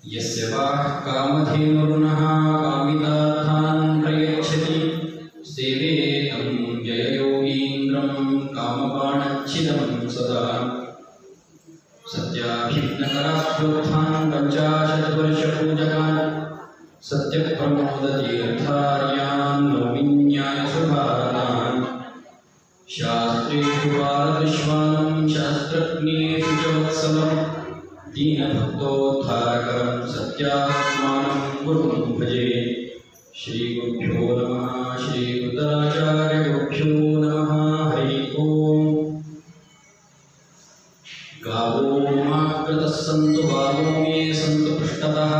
यस्य वाः कामधेनुर्नः कामितार्थान् प्रयच्छति सेवेतं जययोगीन्द्रं कामबाणच्छिदं सदा सत्याभिघ्नकराभ्युत्थान् पञ्चाशद्वर्षपूजकान् सत्यप्रमोदतीर्थार्यान् नौमिन्यायसुभारान् शास्त्रेषु पारदृश्वानं शास्त्रज्ञेषु च वत्सलं दीनभक्तोद्धारकरं सत्यात्मानं गुरुं भजे। श्रीगुरुभ्यो नमः। श्रीकृताचार्यगुरुभ्यो नमः। हरि ओम्। गावो माकृतः सन्तु गावो मे सन्तु पृष्ठतः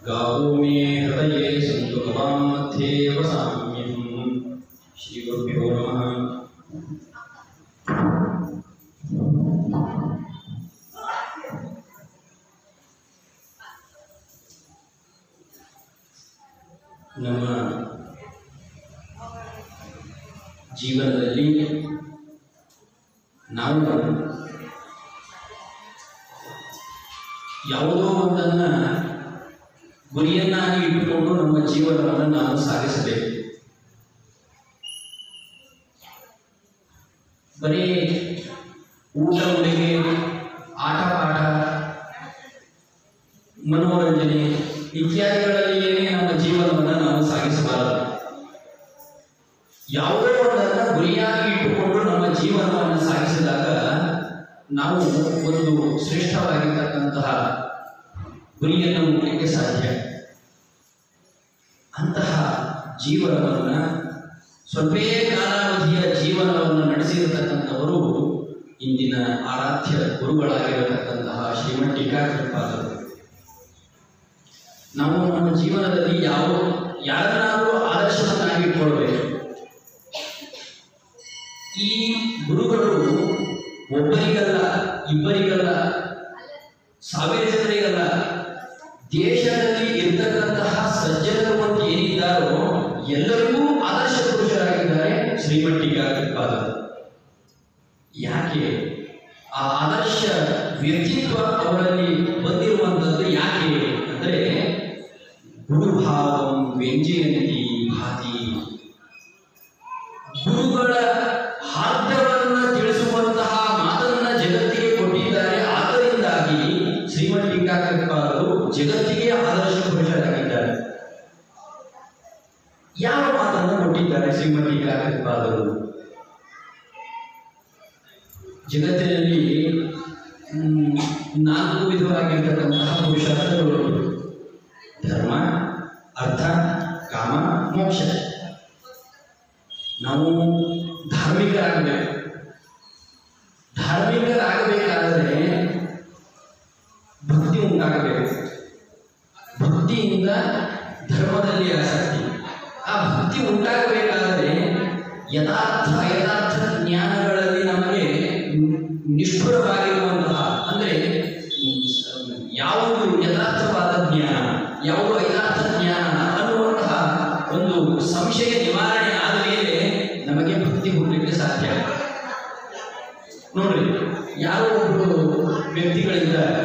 गावो मे हृदये सन्तु गवां मध्ये वसाम्यहम्। श्रीगुरुभ्यो नमः। ನಮ್ಮ ಜೀವನದಲ್ಲಿ ನಾವು ಯಾವುದೋ ಒಂದನ್ನು ಗುರಿಯನ್ನಾಗಿ ಇಟ್ಟುಕೊಂಡು ನಮ್ಮ ಜೀವನವನ್ನು ನಾವು ಸಾಗಿಸಬೇಕು. ಬರೀ ಊಟ ಉಡುಗೆ ಆಟ ಪಾಠ ಮನೋರಂಜನೆ ಇತ್ಯಾದಿಗಳಲ್ಲಿಯೇ ನಮ್ಮ ಜೀವನವನ್ನು ನಾವು ಸಾಗಿಸಬಾರದು. ಯಾವುದೋ ಒಂದನ್ನು ಗುರಿಯಾಗಿ ಇಟ್ಟುಕೊಂಡು ನಮ್ಮ ಜೀವನವನ್ನು ಸಾಗಿಸಿದಾಗ ನಾವು ಒಂದು ಶ್ರೇಷ್ಠವಾಗಿರ್ತಕ್ಕಂತಹ ಗುರಿಯನ್ನು ಮುಟ್ಟಲಿಕ್ಕೆ ಸಾಧ್ಯ. ಅಂತಹ ಜೀವನವನ್ನು ಸ್ವಲ್ಪೇ ಕಾಲಾವಧಿಯ ಜೀವನವನ್ನು ನಡೆಸಿರತಕ್ಕಂಥವರು ಇಂದಿನ ಆರಾಧ್ಯ ಗುರುಗಳಾಗಿರತಕ್ಕಂತಹ ಶ್ರೀಮಠ್ ಟೀಕಾಕೃಪಾದರು. ನಾವು ನಮ್ಮ ಜೀವನದಲ್ಲಿ ಯಾರನ್ನಾದರೂ ಆದರ್ಶವನ್ನಾಗಿ ಇಟ್ಕೊಳ್ಬೇಕು. ಈ ಗುರುಗಳು ಒಬ್ಬರಿಗಲ್ಲ, ಇಬ್ಬರಿಗಲ್ಲ, ಸಾವಿರ ಜನರಿಗಲ್ಲ, ದೇಶದಲ್ಲಿ ಇರ್ತಕ್ಕಂತಹ ಸಜ್ಜನರು ಅಂತ ಏನಿದ್ದಾರೋ ಎಲ್ಲರಿಗೂ ಆದರ್ಶ ಪುರುಷರಾಗಿದ್ದಾರೆ ಶ್ರೀಮಠ್ ಟೀಕಾಕೃಪಾದರು. ಯಾಕೆ ಆ ಆದರ್ಶ ವ್ಯಕ್ತಿತ್ವ ಅವರಲ್ಲಿ ಬಂದಿರುವಂಥದ್ದು ಯಾಕೆ ಅಂದರೆ ಗುರುಭಾವಂ ವ್ಯಂಜಯಂತಿ ಭಾತಿ. ಗುರುಗಳ ಹಾರ್ದವನ್ನು ತಿಳಿಸುವಂತಹ ಮಾತನ್ನ ಜಗತ್ತಿಗೆ ಕೊಟ್ಟಿದ್ದಾರೆ. ಆದ್ದರಿಂದಾಗಿ ಶ್ರೀಮಠ್ ಟೀಕಾಕೃಪಾದರು ಜಗತ್ತಿಗೆ ಆದರ್ಶ ಪುರುಷರಾಗಿದ್ದಾರೆ. ಯಾವ ಮಾತನ್ನು ಕೊಟ್ಟಿದ್ದಾರೆ ಶ್ರೀಮಠ್ ಟೀಕಾಕೃಪಾದರು? ಜಗತ್ತಿನಲ್ಲಿ 4 ವಿಧವಾಗಿರ್ತಕ್ಕಂತಹ ಪುರುಷಾರ್ಥಗಳು: ಧರ್ಮ, ಅರ್ಥ, ಕಾಮ, ಮೋಕ್ಷ. ನಾವು ಧಾರ್ಮಿಕರಾಗಬೇಕು. ಧಾರ್ಮಿಕರಾಗಬೇಕಾದರೆ ಭಕ್ತಿ ಉಂಟಾಗಬೇಕು. ಭಕ್ತಿಯಿಂದ ಧರ್ಮದಲ್ಲಿ ಆಸಕ್ತಿ. ಆ ಭಕ್ತಿ ಉಂಟಾಗಬೇಕಾದರೆ ಯಥಾರ್ಥ ಜ್ಞಾನಗಳಲ್ಲಿ ನಮಗೆ ನಿಷ್ಠುರವಾಗಿರುವಂತಹ, ಅಂದರೆ ಯಾವುದು ಯಥಾರ್ಥವಾದ ಜ್ಞಾನ, ಯಾವುದು ಯಥಾರ್ಥ ಜ್ಞಾನ ಅನ್ನುವಂತಹ ಒಂದು ಸಂಶಯ ನಿವಾರಣೆ ಆದ ಮೇಲೆ ನಮಗೆ ಭಕ್ತಿ ಹುಟ್ಟಲಿಕ್ಕೆ ಸಾಧ್ಯ. ನೋಡ್ರಿ, ಯಾರೋ ಒಬ್ಬರು ವ್ಯಕ್ತಿಗಳಿದ್ದಾರೆ,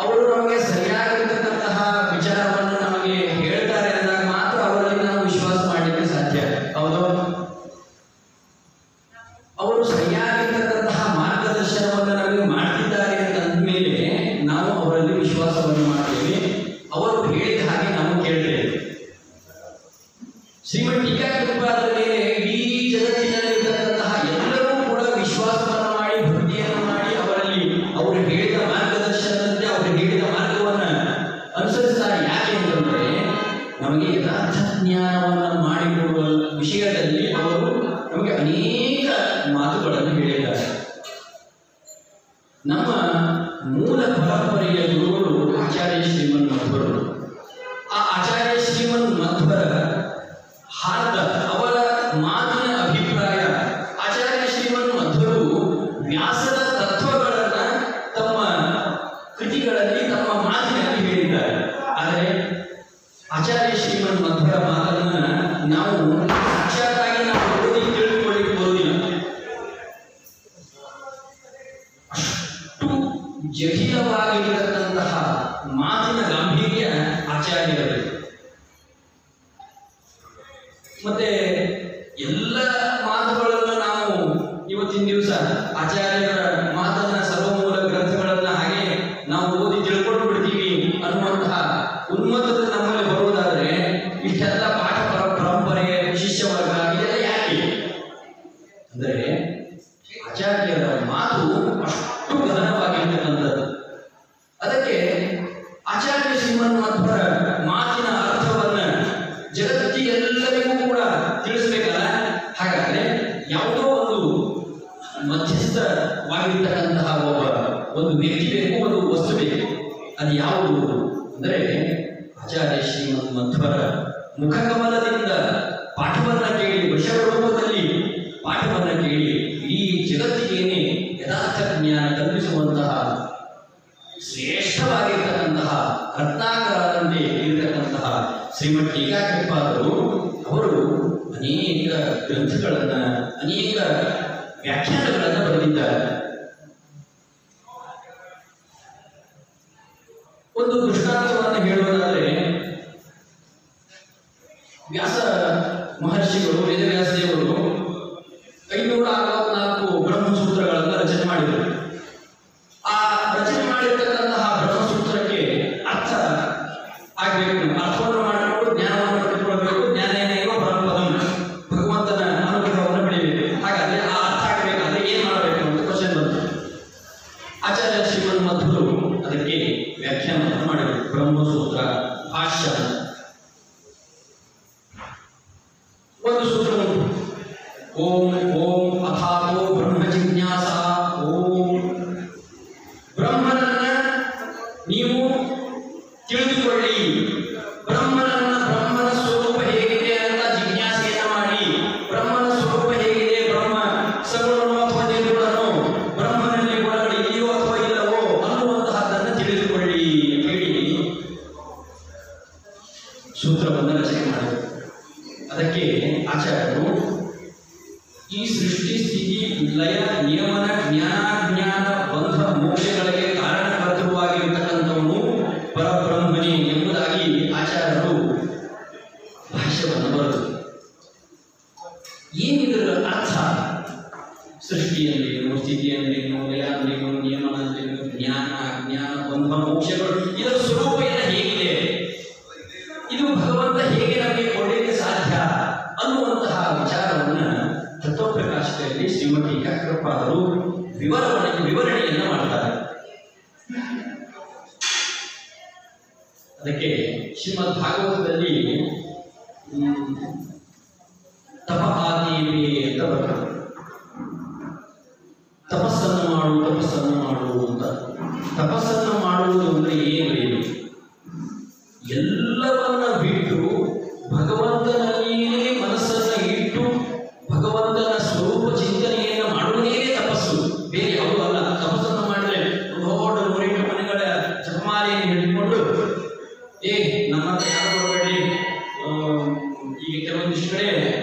ಅವರು ನಮಗೆ ಸರಿಯಾಗಿರ್ತಕ್ಕಂತಹ ವಿಚಾರವನ್ನು ನಮಗೆ ಹೇಳ್ತಾರೆ ಅಂದಾಗ ಮಾತ್ರ ಅವರಲ್ಲಿ ನಾವು ವಿಶ್ವಾಸ ಮಾಡಲಿಕ್ಕೆ ಸಾಧ್ಯ. ಹೌದು, ಅವರು ಸರಿಯಾಗಿರ್ತಕ್ಕಂತಹ ಮಾರ್ಗದರ್ಶನವನ್ನು ನಮಗೆ ಮಾಡ್ತಿದ್ದಾರೆ ಅಂತ ಅಂದಮೇಲೆ ನಾವು ಅವರಲ್ಲಿ ವಿಶ್ವಾಸವನ್ನು ಮಾಡ್ತೇವೆ. ಅವರು ಹೇಳಿದ ಹಾಗೆ ನಾವು ಕೇಳ್ತೇವೆ. ಶ್ರೀಮಠ್ ಟೀಕಾಕೃಪಾದರ ಮೇಲೆ ಇಡೀ ಜಗತ್ತಿನಲ್ಲಿರ್ತಕ್ಕಂತಹ ಎಲ್ಲರೂ ಕೂಡ ವಿಶ್ವಾಸವನ್ನು ಮಾಡಿ, ಭಕ್ತಿಯನ್ನು ಮಾಡಿ, ಅವರಲ್ಲಿ ಅವರು ಹೇಳಿದ ಮಾರ್ಗದರ್ಶನದಂತೆ ಅವರು ಹೇಳಿದ ಮಾರ್ಗವನ್ನು ಅನುಸರಿಸ್ತಾರೆ. ಯಾಕೆ ಅಂತಂದರೆ ನಮಗೆ ಯಥಾರ್ಥ ಜ್ಞಾನವನ್ನು ಮಾಡಿಕೊಡುವ ವಿಷಯದಲ್ಲಿ ಅವರು ನಮಗೆ ಅನೇಕ ಮಾತುಗಳನ್ನು ಹೇಳಿದ್ದಾರೆ. ನಮ್ಮ ಮೂಲ ಪರಂಪರೆಯ ಗುರುಗಳು ಆಚಾರ್ಯ ಶ್ರೀಮನ್ ಮಧ್ವರು. ಆ ಆಚಾರ್ಯ ಶ್ರೀಮನ್ ಮಧ್ವರ ಹಾರ್ದ ಅವರ ಮಾತಿನ ಅಭಿಪ್ರಾಯ, ಆಚಾರ್ಯ ಶ್ರೀಮನ್ ಮಧ್ವರು ವ್ಯಾಸದ ತತ್ವಗಳನ್ನು ತಮ್ಮ ಕೃತಿಗಳಲ್ಲಿ, ತಮ್ಮ ಮಾತಿನಲ್ಲಿ ಹೇಳಿದ್ದಾರೆ. ಆದರೆ ಆಚಾರ್ಯ ಶ್ರೀಮನ್ ಮಧ್ವರ ಮಾತನ್ನು ನಾವು ಸಾಕ್ಷಾತ್ತಾಗಿ ನಾವು ಓದಿ ತಿಳಿದುಕೊಳ್ಳಿಕ್ಕೆ ಬರುವುದಿಲ್ಲ. ಅಷ್ಟು ಜಟಿಲವಾಗಿರತಕ್ಕಂತಹ ಮಾತಿನ ಗಾಂಭೀರ್ಯ ಆಚಾರ್ಯರದು. ಮತ್ತೆ ಎಲ್ಲ ಮಾತುಗಳನ್ನು ನಾವು ಇವತ್ತಿನ ದಿವಸ ಆಚಾರ್ಯರ ಮಾತನ್ನ ಸರ್ವಮೂಲ ಗ್ರಂಥಗಳನ್ನ ಹಾಗೆ ನಾವು ಓದಿ ತಿಳ್ಕೊಂಡು ಬಿಡ್ತೀವಿ ಅನ್ನುವಂತಹ ಉನ್ಮತ್ತತೆ ನಮ್ಮಲ್ಲಿ ಬರುವುದಾದ್ರೆ ಇಷ್ಟೆಲ್ಲ ಪಾಠ ಪರಂಪರೆ ಶಿಷ್ಯ ವರ್ಗ ಇದೆಲ್ಲ ಯಾಕೆ ಅಂದ್ರೆ ಆಚಾರ್ಯರ ಮಾತು ಅಷ್ಟು ಗಹನವಾಗಿರ್ತಕ್ಕಂಥದ್ದು. ಅದಕ್ಕೆ ಆಚಾರ್ಯ ಶ್ರೀಮನ್ಮಧ್ವರ ಮಾತಿನ ಅರ್ಥವನ್ನ ಜಗತ್ತಿಗೆಲ್ಲರಿಗೂ ಕೂಡ ತಿಳಿಸಬೇಕಲ್ಲ. ಹಾಗಾದ್ರೆ ಯಾವುದೋ ಒಂದು ಮಧ್ಯಸ್ಥವಾಗಿರ್ತಕ್ಕಂತಹ ಒಂದು ವ್ಯಕ್ತಿ ಬೇಕು, ಒಂದು ವಸ್ತು ಬೇಕು. ಅದು ಯಾವುದು ಅಂದರೆ ಆಚಾರ್ಯ ಶ್ರೀಮನ್ಮಧ್ವರ ಮುಖಕಮಲದಿಂದ ಪಾಠವನ್ನ ಕೇಳಿ, ವಿಷಯರೂಪದಲ್ಲಿ ಪಾಠವನ್ನ ಕೇಳಿ ಇಡೀ ಜಗತ್ತಿಗೇನೆ ಯಥಾರ್ಥ ಜ್ಞಾನ ಕಲ್ಪಿಸುವಂತಹ ಶ್ರೇಷ್ಠವಾಗಿರ್ತಕ್ಕಂತಹ ರತ್ನಾಕರದಂತೆ ಇರತಕ್ಕಂತಹ ಶ್ರೀಮಠ್ ಟೀಕಾಕೃಪಾದರು ಅವರು ಅನೇಕ ಗ್ರಂಥಗಳನ್ನ, ಅನೇಕ ವ್ಯಾಖ್ಯಾನಗಳನ್ನು ಬರೆದಿದ್ದಾರೆ. ಒಂದು ದೃಷ್ಟಾಂತವನ್ನು ಹೇಳುವುದಾದರೆ, ವ್ಯಾಸ ಮಹರ್ಷಿಗಳು, ವೇದವ್ಯಾಸ ದೇವರು 564 ಬ್ರಹ್ಮಸೂತ್ರಗಳನ್ನು ರಚನೆ ಮಾಡಿದರು. ಆ ರಚನೆ ಮಾಡಿರ್ತಕ್ಕಂತಹ ಬ್ರಹ್ಮಸೂತ್ರಕ್ಕೆ ಅರ್ಥ ಆಗಬೇಕು, ಅರ್ಥವನ್ನು ಮಾಡಿಕೊಂಡು ಜ್ಞಾನವನ್ನು ಪಡೆದುಕೊಳ್ಳಬೇಕು. ಜ್ಞಾನ ಏನೇನೋ ಪರಮಪದಂ, ಭಗವಂತನ ಅನುಗ್ರಹವನ್ನು ಪಡೆಯಬೇಕು. ಹಾಗಾದ್ರೆ ಆ ಅರ್ಥ ಆಗಬೇಕಾದ್ರೆ ಏನ್ ಮಾಡಬೇಕು ಅಂತ ಕ್ವಶನ್ ಬಂತು. ಆಚಾರ್ಯ ಶ್ರೀಮನ್ಮಧ್ವರು ಅದಕ್ಕೆ ವ್ಯಾಖ್ಯಾನವನ್ನು ಮಾಡಿದರು. ಬ್ರಹ್ಮಸೂತ್ರ ಭಾಷ್ಯ ಒಂದು ಸೂತ್ರ ಉಂಟು. ಓಂ ಓಂ ಅಥಾತೋ ಬ್ರಹ್ಮ ಜಿಜ್ಞಾಸ. ಓಂ ಬ್ರಹ್ಮನನ್ನ ನೀವು ತಿಳಿದುಕೊಳ್ಳಿ, ಬ್ರಹ್ಮನ ಸ್ವರೂಪ ಹೇಗಿದೆ ಅಂತ ಜಿಜ್ಞಾಸೆಯನ್ನ ಮಾಡಿ. ಬ್ರಹ್ಮನ ಸ್ವರೂಪ ಹೇಗಿದೆ, ಬ್ರಹ್ಮ ಸಗುಣನೋ ಅಥವಾ ನಿರ್ಗುಣನೋ, ಬ್ರಹ್ಮನಲ್ಲಿ ಗುಣಗಳು ಇದೆಯೋ ಅಥವಾ ಇಲ್ಲವೋ ಅನ್ನುವಂತಹದ್ದನ್ನು ತಿಳಿದುಕೊಳ್ಳಿ ಹೇಳಿ ಸೂತ್ರವನ್ನು ರಚನೆ ಮಾಡಿದರು. ಅದಕ್ಕೆ ಆಚಾರ್ಯರು ಈ ಸೃಷ್ಟಿ ಸ್ಥಿತಿ ಲಯ ನಿಯಮನ ಜ್ಞಾನಾಜ್ಞಾನ ಬಂಧ ಮೋಕ್ಷಗಳಿಗೆ ಕಾರಣಕರ್ತೃವಾಗಿರತಕ್ಕಂಥವನು ಪರಬ್ರಹ್ಮನೇ ಎಂಬುದಾಗಿ ಆಚಾರ್ಯರು ಭಾಷ್ಯವನ್ನು ಬರೆದರು. ಏನಿದರ ಅರ್ಥ? ಸೃಷ್ಟಿ ಅಂದ್ರೇನು, ಸ್ಥಿತಿ ಅಂದ್ರೇನು, ಲಯ ಅಂದ್ರೇನು, ನಿಯಮನ ಅಂದ್ರೇನು, ಜ್ಞಾನ ಅಜ್ಞಾನ ಬಂಧ ಮೋಕ್ಷಗಳು, ಇದರ ಸ್ವರೂಪ ಎಲ್ಲ ಹೇಗಿದೆ, ಇದು ಭಗವಂತ ಹೇಗೆ ನಮಗೆ ಕೊಡಲಿಕ್ಕೆ ಸಾಧ್ಯ ಅನ್ನುವಂತಹ ವಿಚಾರವನ್ನ ತತ್ವಪ್ರಕಾಶದಲ್ಲಿ ಶ್ರೀಮಠ್ ಟೀಕಾಕೃಪಾದರು ವಿವರಣೆಯನ್ನ ಮಾಡ್ತಾರೆ. ಅದಕ್ಕೆ ಶ್ರೀಮದ್ ಭಾಗವತದಲ್ಲಿ ತಪ ಆದೀಪಿ ಅಂತ ಬರ್ತದೆ. ತಪಸ್ಸನ್ನು ಮಾಡು ಅಂತ. ತಪಸ್ಸನ್ನು ಮಾಡುವುದು ಅಂದ್ರೆ ಏನು? ಎಲ್ಲವನ್ನ ಬಿಟ್ಟು ಭಗವಂತನಲ್ಲಿಯೇ ಮನಸ್ಸನ್ನ ಇಟ್ಟು ಭಗವಂತನ ಸ್ವರೂಪ ಚಿಂತನೆಯನ್ನು ಮಾಡುವುದೇ ತಪಸ್ಸು, ಬೇರೆ ಯಾವುದೂ ಅಲ್ಲ. ತಪಸ್ಸನ್ನು ಮಾಡಿದ್ರೆ ದೊಡ್ಡ 108 ಮನೆಗಳ ಜಪಮಾಲೆಯನ್ನು ಹಿಡಿದುಕೊಂಡು ನಮ್ಮ ಯಾರು ಕೊಡಬೇಡಿ, ಈಗ ಕೆಲವೊಂದಿಷ್ಟು ಕಡೆ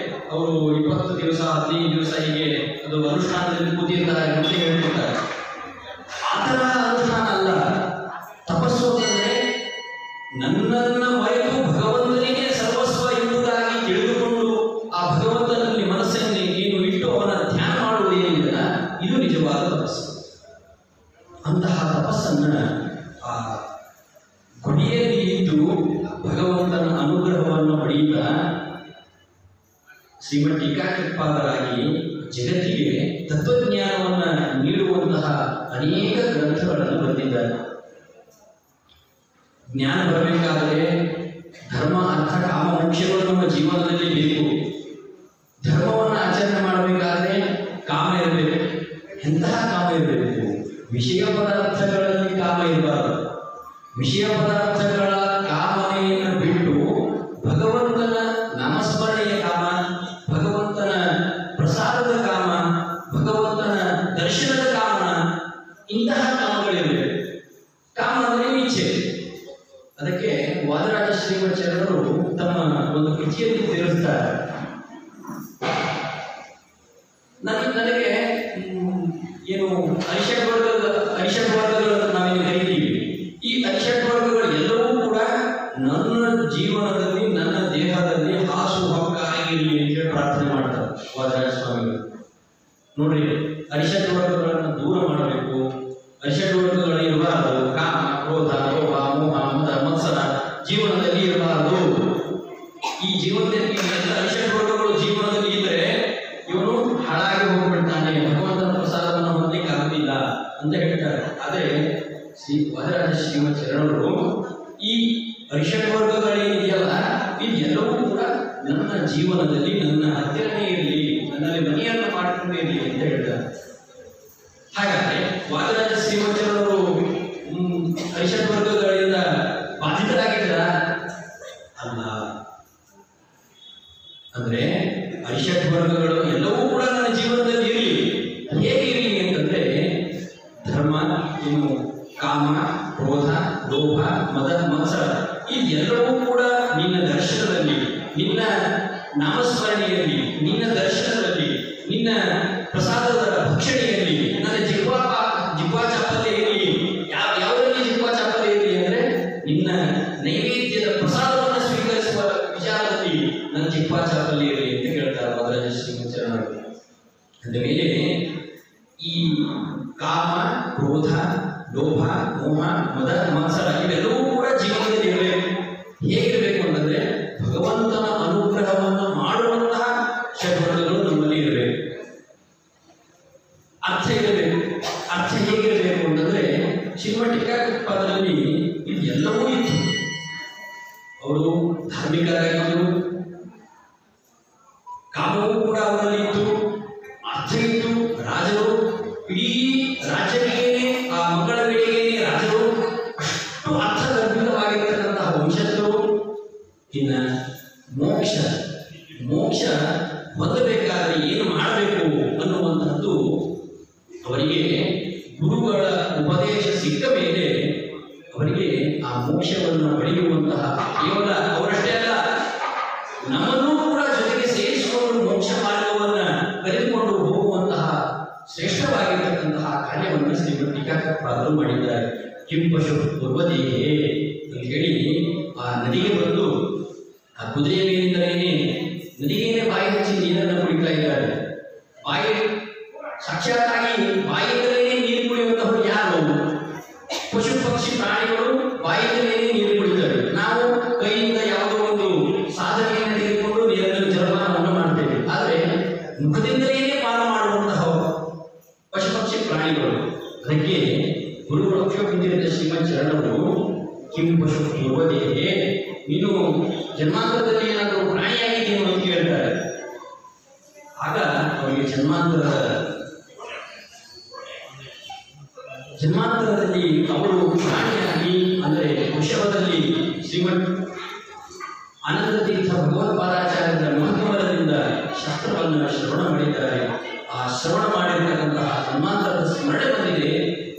ಅವರು 20 ದಿವಸ 15 ದಿವಸ ಹೀಗೆ ಅದು ಅನುಷ್ಠಾನದಲ್ಲಿ ಕೂತಿರ್ತಾರೆ ಅಂತ ಹೇಳ್ತಿರ್ತಾರೆ. ಆ ತರಹ ಅನುಷ್ಠಾನ ಅಲ್ಲ. ತಪಸ್ಸು ಅಂತಂದ್ರೆ ನನ್ನನ್ನ ಮರೆತು ಭಗವಂತನಿಗೆ ಸರ್ವಸ್ವ ಎಂಬುದಾಗಿ ತಿಳಿದುಕೊಂಡು ಆ ಭಗವಂತನಲ್ಲಿ ಮನಸ್ಸನ್ನು ಏನು ಇಟ್ಟು ಅವನ ಧ್ಯಾನ ಮಾಡುವುದೇನಿಲ್ಲ, ಇದು ನಿಜವಾದ ತಪಸ್ಸು. ಅಂತಹ ತಪಸ್ಸನ್ನ ಆ ಗುಡಿಯಲ್ಲಿ ಇದ್ದು ಭಗವಂತನ ಅನುಗ್ರಹವನ್ನು ಪಡೆಯುತ್ತ ಶ್ರೀಮಠ್ ಟೀಕಾಕೃಪಾದರಾಗಿ ಜಗತ್ತಿಗೆ ತತ್ವಜ್ಞಾನವನ್ನು ನೀಡುವಂತಹ ಅನೇಕ ಗ್ರಂಥಗಳನ್ನು ಬರೆದಿದ್ದಾರೆ. ಜ್ಞಾನ ಬರಬೇಕಾದರೆ ಧರ್ಮ ಅರ್ಥ ಕಾಮ ಮೋಕ್ಷಗಳು ನಮ್ಮ ಜೀವನದಲ್ಲಿ ಬೇಕು. ಧರ್ಮವನ್ನು ಆಚರಣೆ ಮಾಡಬೇಕಾದ್ರೆ ಕಾಮ ಇರಬೇಕು. ಎಂತಹ ಕಾಮ ಇರಬೇಕು? ವಿಷಯ ಪದಾರ್ಥಗಳಲ್ಲಿ ಕಾಮ ಇರಬಾರದು. ವಿಷಯ ಪದಾರ್ಥಗಳ ಕಾಮನೆಯನ್ನು ಬಿಟ್ಟು ಭಗವಂತನ ನಾಮಸ್ಮರಣೆಯ ಕಾಮ, ಭಗವಂತನ ಪ್ರಸಾದದ ಕಾಮ, ಭಗವಂತನ ದರ್ಶನದ ಕಾಮ, ಇಂತಹ ಕಾಮಗಳಿರಬೇಕು. ಕಾಮ ಅಂದರೆ ಇಚ್ಛೆ. ಅದಕ್ಕೆ ವಾದರಾಜ ಶ್ರೀಮಚರಣರು ತಮ್ಮ ಒಂದು ಕೃತಿಯಲ್ಲಿ ತಿಳಿಸ್ತಾರೆ. ನನಗೆ ಏನು ಅರಿಷಡ್ ವರ್ಗಗಳು ನಾವೇನು ಕರೀತೀವಿ, ಈ ಅರಿಷಡ್ ವರ್ಗಗಳು ಅರಿಷಡ್ವರ್ಗಗಳು ಇರಬಾರದು. ಕಾಮ, ಕ್ರೋಧ, ಲೋಭ, ಮೋಹ, ಮದ, ಮತ್ಸರ ಜೀವನದಲ್ಲಿ ಇರಬಾರದು. ಈ ಜೀವನದಲ್ಲಿ ಎಲ್ಲ ಅರಿಷಡ್ವರ್ಗಗಳು ಜೀವನದಲ್ಲಿ ಇದ್ದರೆ ಇವನು ಹಾಳಾಗಿ ಹೋಗ್ಬಿಡ್ತಾನೆ, ಭಗವಂತನ ಪ್ರಸಾದವನ್ನು ಹೊಂದಲಿಕ್ಕೆ ಆಗುದಿಲ್ಲ ಅಂತ ಹೇಳ್ತಾರೆ. ಆದರೆ ಶ್ರೀ ವಾದರಾಜ ಶ್ರೀಮತ್ ಶರಣರು ಈ ಅರಿಷಡ್ವರ್ಗಗಳೇನಿದೆಯಲ್ಲ ಇದೆಲ್ಲವೂ ಕೂಡ ನನ್ನ ಜೀವನದಲ್ಲಿ ನನ್ನ ಹತ್ತಿರನೇ ಇರಲಿ, ನನ್ನಲ್ಲಿ ಮನೆಯನ್ನು ಮಾಡಿಕೊಂಡು ಇರಲಿ ಅಂತ ಹೇಳ್ತಾರೆ. ಹಾಗಾದ್ರೆ ವಾದರಾಜ ಶ್ರೀಮತ್ ಶರಣರು ಅರಿಷಡ್ವರ್ಗಗಳಿಂದ ಬಾಧಿತರಾಗಿದ್ದಾರ? ಅಲ್ಲ. ಅಂದ್ರೆ ಅರಿಷಡ್ವರ್ಗಗಳು ಎಲ್ಲವೂ ಕೂಡ ನನ್ನ ಜೀವನದಲ್ಲಿ ಇರಲಿ. ಹೇಗೆ ಇರಲಿ ಅಂತಂದ್ರೆ ಧರ್ಮ, ಇನ್ನು ಕಾಮ, ಕ್ರೋಧ, ಲೋಭ, ಮದ, ಮತ್ಸರ ಇದೆಲ್ಲವೂ ಕೂಡ ನಿನ್ನ ದರ್ಶನದಲ್ಲಿ, ನಿನ್ನ ನಾಮಸ್ಮರಣೆಯಲ್ಲಿ, ನಿನ್ನ ದರ್ಶನದಲ್ಲಿ, ನಿನ್ನ ಪ್ರಸಾದದ ಭಕ್ಷಣೆಯಲ್ಲಿ, ನನ್ನ ಜಿಹ್ವಾ ಚಾಪಲ್ಯ ಇರಲಿ. ಯಾವುದರಲ್ಲಿ ಜಿಹ್ವಾ ಚಾಪಲ್ಯ ಇರಲಿ ಅಂದ್ರೆ ನಿನ್ನ ನೈವೇದ್ಯದ ಪ್ರಸಾದವನ್ನು ಸ್ವೀಕರಿಸುವ ವಿಚಾರದಲ್ಲಿ ನನ್ನ ಜಿಹ್ವಾ ಚಾಪಲ್ಯ ಇರಲಿ ಅಂತ ಹೇಳ್ತಾರೆ ವಾದರಾಜ ಶ್ರೀಮತ್ ಶರಣರು. ಅಂದ ಮೇಲೆ ಈ ಕಾಮ, ಕ್ರೋಧ, ಲೋಭ, ಮೋಹ, ಮದ, ಮತ್ಸರ ಇವೆಲ್ಲವೂ ಕೂಡ ಜೀವನದಲ್ಲಿ ಇರಬೇಕು. ಹೇಗಿರಬೇಕು ಅಂತಂದ್ರೆ ಭಗವಂತನ ಅನುಗ್ರಹವನ್ನು ಮಾಡುವಂತಹ ಷಡ್ವರ್ಗಗಳು ನಮ್ಮಲ್ಲಿ ಇರಬೇಕು. ಅರ್ಥ ಇರಬೇಕು. ಅರ್ಥ ಹೇಗಿರಬೇಕು ಅಂತಂದ್ರೆ ಶ್ರೀಮಠಿಕಾದಲ್ಲಿ ಇದೆಲ್ಲವೂ ಇತ್ತು. ಅವರು ಧಾರ್ಮಿಕರಾಗಿದ್ದರು, ಕಾಮವೂ ಕೂಡ ಅವರಲ್ಲಿ ಇತ್ತು, ಅರ್ಥ ಇತ್ತು. ರಾಜರು ಇಡೀ ರಾಜ್ಯಗಳಿಗೆ, ಆ ಮಕ್ಕಳ ವೇಳೆಗೆ ರಾಜರು ಅಷ್ಟು ಅರ್ಥಗರ್ಭಿತವಾಗಿರ್ತಕ್ಕಂತಹ ವಂಶಸ್ಥರು. ಇನ್ನ ಮೋಕ್ಷ ಹೊಂದಬೇಕಾದ್ರೆ ಏನು ಮಾಡಬೇಕು ಅನ್ನುವಂತಹದ್ದು ಅವರಿಗೆ ಗುರುಗಳ ಉಪದೇಶ ಸಿಕ್ಕ ಮೇಲೆ ಅವರಿಗೆ ಆ ಮೋಕ್ಷವನ್ನು ಪಡೆಯುವಂತಹ, ಕೇವಲ ಅವರಷ್ಟೇ ಅಲ್ಲ ನಮ್ಮನ್ನೂ ಕೂಡ ಜೊತೆಗೆ ಸೇರಿಸಿಕೊಂಡು ಮೋಕ್ಷ ಮಾರ್ಗವನ್ನ ಕರೆದುಕೊಂಡು ಹೋಗುವಂತಹ ಶ್ರೇಷ್ಠವಾಗಿರ್ತಕ್ಕಂತಹ ಕಾರ್ಯವನ್ನು ಶ್ರೀಮದ್ ಟೀಕಾಕೃತ್ಪಾದರು ಮಾಡಿದ್ದಾರೆ. ಕಿಂಪಶು ಪೂರ್ವದೇಹೇ ಅಂತ ಹೇಳಿ ಆ ನದಿಗೆ ಬಂದು ಆ ಕುದುರೆಯ ಮೇಲಿಂದಲೇ ನದಿಗೇನೆ ಬಾಯಿ ಹಚ್ಚಿ ನೀರನ್ನು ಕುಡಿತಾ ಇದ್ದಾರೆ. ಬಾಯಿ ಸಾಕ್ಷಾತ್ತಾಗಿ ಬಾಯಿಂದಲೇ ನೀರು ಕುಡಿಯುವಂತಹವರು ಯಾರು? ಪಶು ಪಕ್ಷಿ ಪ್ರಾಣಿಗಳು ಬಾಯಿಂದಲೇ ನೀರು ಕುಡಿತಾರೆ. ನಾವು ಕೈಯಿಂದ ಯಾವುದೋ ಒಂದು ಸಾಧನೆಯನ್ನು ತೆಗೆದುಕೊಂಡು ನೀರನ್ನು ಜಲಪಾನವನ್ನು ಮಾಡ್ತೇವೆ. ಆದರೆ ಮುಖದಿಂದಲೇ ಪಾನ ಮಾಡುವಂತಹ ಪಶು ಪಕ್ಷಿ ಪ್ರಾಣಿಗಳು. ಅದಕ್ಕೆ ಗುರುಗಳು ಅಕ್ಷೋಹಿಂದಿರದ ಶ್ರೀಮತ್ ಶರಣರು ಕಿಂ ಪಶು ಪೂರ್ವದೇಹೇ, ನೀನು ಜನ್ಮಾಂತರದಲ್ಲಿ ಏನಾದರೂ ಪ್ರಾಣಿಯಾಗಿದ್ದೀನೋ ಅಂತ ಕೇಳ್ತಾರೆ. ಆಗ ಅವರಿಗೆ ಜನ್ಮಾಂತರದಲ್ಲಿ ಅವರು ಪ್ರಾಣಿಯಾಗಿ ಅಂದರೆ ವೃಷಭದಲ್ಲಿ ಶ್ರೀಮಠ್ ಆನಂದ ತೀರ್ಥ ಭಗವತ್ಪಾದಾಚಾರ್ಯರ ಮಹತ್ವದಿಂದ ಶಾಸ್ತ್ರವನ್ನು ಶ್ರವಣ ಮಾಡಿದ್ದಾರೆ. ಆ ಶ್ರವಣ ಮಾಡಿರ್ತಕ್ಕಂತಹ ಜನ್ಮಾಂತರದ ಸ್ಮರಣೆ ಬಂದಿದೆ.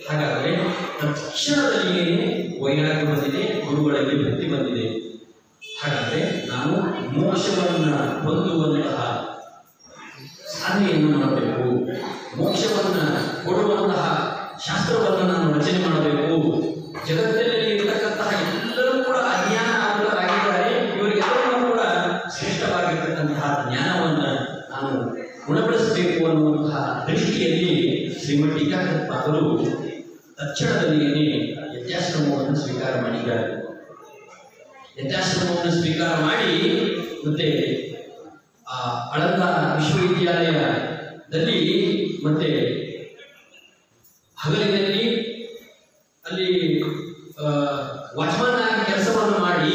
ಹಾಗಾದರೆ ತಕ್ಷಣದಲ್ಲಿಯೇ ವೈರಾಗ್ಯ ಬಂದಿದೆ, ಗುರುಗಳಲ್ಲಿ ಭಕ್ತಿ ಬಂದಿದೆ. ಹಾಗಾದರೆ ನಾನು ಮೋಕ್ಷವನ್ನು ಹೊಂದುವಂತಹ ಸಾಧನೆಯನ್ನು ಮಾಡಬೇಕು, ಮೋಕ್ಷವನ್ನು ಕೊಡುವಂತಹ ಶಾಸ್ತ್ರವನ್ನು ನಾನು ರಚನೆ ಮಾಡಬೇಕು. ಜಗತ್ತಿನಲ್ಲಿ ಇರತಕ್ಕಂತಹ ಎಲ್ಲರೂ ಕೂಡ ಅಜ್ಞಾನ ಆಗುತ್ತರಾಗಿದ್ದಾರೆ. ಇವರಿಗೆಲ್ಲರೂ ಕೂಡ ಶ್ರೇಷ್ಠವಾಗಿರ್ತಕ್ಕಂತಹ ಜ್ಞಾನವನ್ನು ನಾನು ಗುಣಪಡಿಸಬೇಕು ಅನ್ನುವಂತಹ ದೃಷ್ಟಿಯಲ್ಲಿ ಶ್ರೀಮಠ್ ಟೀಕಾಕೃತ್ಪಾದರು ತಕ್ಷಣದಲ್ಲಿಯೇ ಯತ್ಯಾಶ್ರಮವನ್ನು ಸ್ವೀಕಾರ ಮಾಡಿದ್ದಾರೆ. ಯತ್ಯಾಶ್ರಮವನ್ನು ಸ್ವೀಕಾರ ಮಾಡಿ ಮತ್ತೆ ಆಳಂದ ವಿಶ್ವವಿದ್ಯಾಲಯದಲ್ಲಿ ಮತ್ತೆ ಹಗಲಿನಲ್ಲಿ ಅಲ್ಲಿ ವಾಚ್ಮನ್ ಆಗಿ ಕೆಲಸವನ್ನು ಮಾಡಿ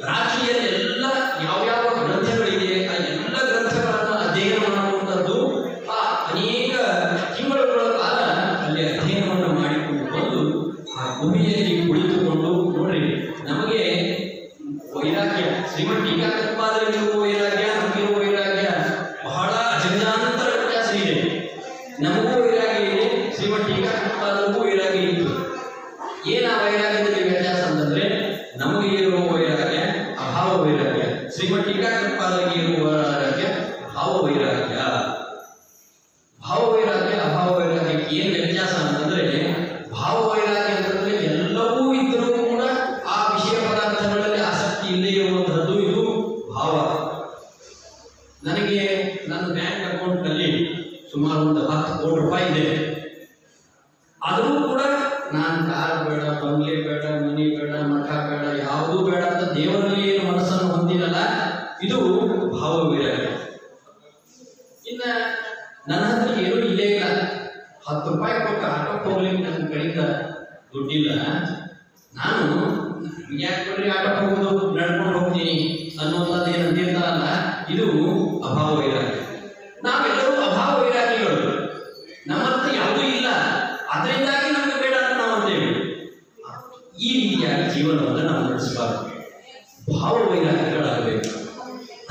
ರಾತ್ರಿಯಲ್ಲಿ ಎಲ್ಲ ಯಾವ್ಯಾವ ಗ್ರಂಥಗಳಿದೆ ಆ ಎಲ್ಲ ಗ್ರಂಥಗಳನ್ನು ಅಧ್ಯಯನ ಮಾಡುವಂಥದ್ದು. ಆ ಅನೇಕ ತಿಂಗಳುಗಳ ಕಾಲ ಅಲ್ಲಿ ಅಧ್ಯಯನವನ್ನು ಮಾಡಿಕೊಂಡು ಬಂದು ಆ ಗುಹೆಯಲ್ಲಿ ಕುಳಿತುಕೊಂಡು ನೋಡ್ರಿ, ನಮಗೆ ವೈರಾಗ್ಯ ಶ್ರೀಮಠ್ ಟೀಕಾಕೃತ್ಪಾದರಿಗಿರುವ ವೈರಾಗ್ಯ, ನಮಗಿರುವ ವೈರಾಗ್ಯ ಬಹಳ ಅಜಗಜಾಂತರ ವ್ಯತ್ಯಾಸ ಇದೆ. ನಮಗೂ ವೈರಾಗ್ಯ ಇದೆ, ಶ್ರೀಮಠ್ ಟೀಕಾಕೃತ್ಪಾದರಿಗೂ ವೈರಾಗ್ಯ ಇತ್ತು. ಏನ ವೈರಾಗ್ಯದಲ್ಲಿ ವ್ಯತ್ಯಾಸ ಅಂತಂದ್ರೆ ನಮಗೆ ಇರುವ ವೈರಾಗ್ಯ ಅಭಾವ ವೈರಾಗ್ಯ, ಶ್ರೀಮಠ್ ಟೀಕಾಕೃತ್ಪಾದರಿಗೆ ಇರುವ ವೈರಾಗ್ಯ ಭಾವ ವೈರಾಗ್ಯ. ಭಾವ ವೈರಾಗ್ಯ ಅಭಾವ ವೈರಾಗ್ಯಕ್ಕೆ ಏನು ವ್ಯತ್ಯಾಸ ಅಂತಂದ್ರೆ, ಭಾವ ವೈರಾಗ್ಯ ಅಂತಂದ್ರೆ ಎಲ್ಲವೂ ಇದ್ದರೂ ಕೂಡ ಆ ವಿಷಯ ಪದಾರ್ಥಗಳಲ್ಲಿ ಆಸಕ್ತಿ ಇಲ್ಲದೆ ಇರುವಂತಹದ್ದು ಇದು ಭಾವ. ನನಗೆ ನನ್ನ ಬ್ಯಾಂಕ್ ಅಕೌಂಟ್ ನಲ್ಲಿ ಸುಮಾರು ಒಂದು 10 ಕೋಟಿ ರೂಪಾಯಿ ಇದೆ, ಆದರೂ ಕೂಡ ನಾನು ಕಾರ್ ಬೇಡ, ಬಂಗ್ಲೆ ಬೇಡ, ಮನಿ ಬೇಡ, ಮಠ ಬೇಡ, ಯಾವುದೂ ಬೇಡ ಅಂತ ದೇವರಲ್ಲಿ ಏನು ಮನಸ್ಸನ್ನು ಹೊಂದಿರಲ್ಲ, ಇದು ಭಾವ ವೈರಾಗ್ಯ. ಇನ್ನ ನನ್ನ ಹತ್ರ ಏನೂ ಇಲ್ಲೇ ಇಲ್ಲ, 10 ರೂಪಾಯಿ ಕೊಟ್ಟು ಆಟೋಕ್ಕೆ ಹೋಗ್ಲಿಕ್ಕೆ ನನ್ನ ಕಡೆಯಿಂದ ದುಡ್ಡಿಲ್ಲ, ನಾನು ಯಾಕೆ ಬರೀ ಆಟೋಕ್ಕೆ ಹೋಗೋದು, ನಡ್ಕೊಂಡು ಹೋಗ್ತೀನಿ ಅನ್ನುವಂಥದ್ದು ಏನು ಅಂತಿರ್ತಾರಲ್ಲ, ಇದು ಅಭಾವ ವೈರಾಗ್ಯ. ನಾವೆಲ್ಲರೂ ಅಭಾವ ವೈರಾಗ್ಯಗಳು. ನಮ್ಮ ಹತ್ರ ಯಾವುದೂ ಇಲ್ಲ, ಅದರಿಂದಾಗಿ ನಮಗೆ ಬೇಡ ಅಂತ ನಾವು ಅಂತೇವೆ. ಈ ರೀತಿಯಾಗಿ ಜೀವನವನ್ನು ನಾವು ನಡೆಸಬಾರದು, ಭಾವ ವೈರಾಗ್ಯಗಳಾಗಬೇಕು.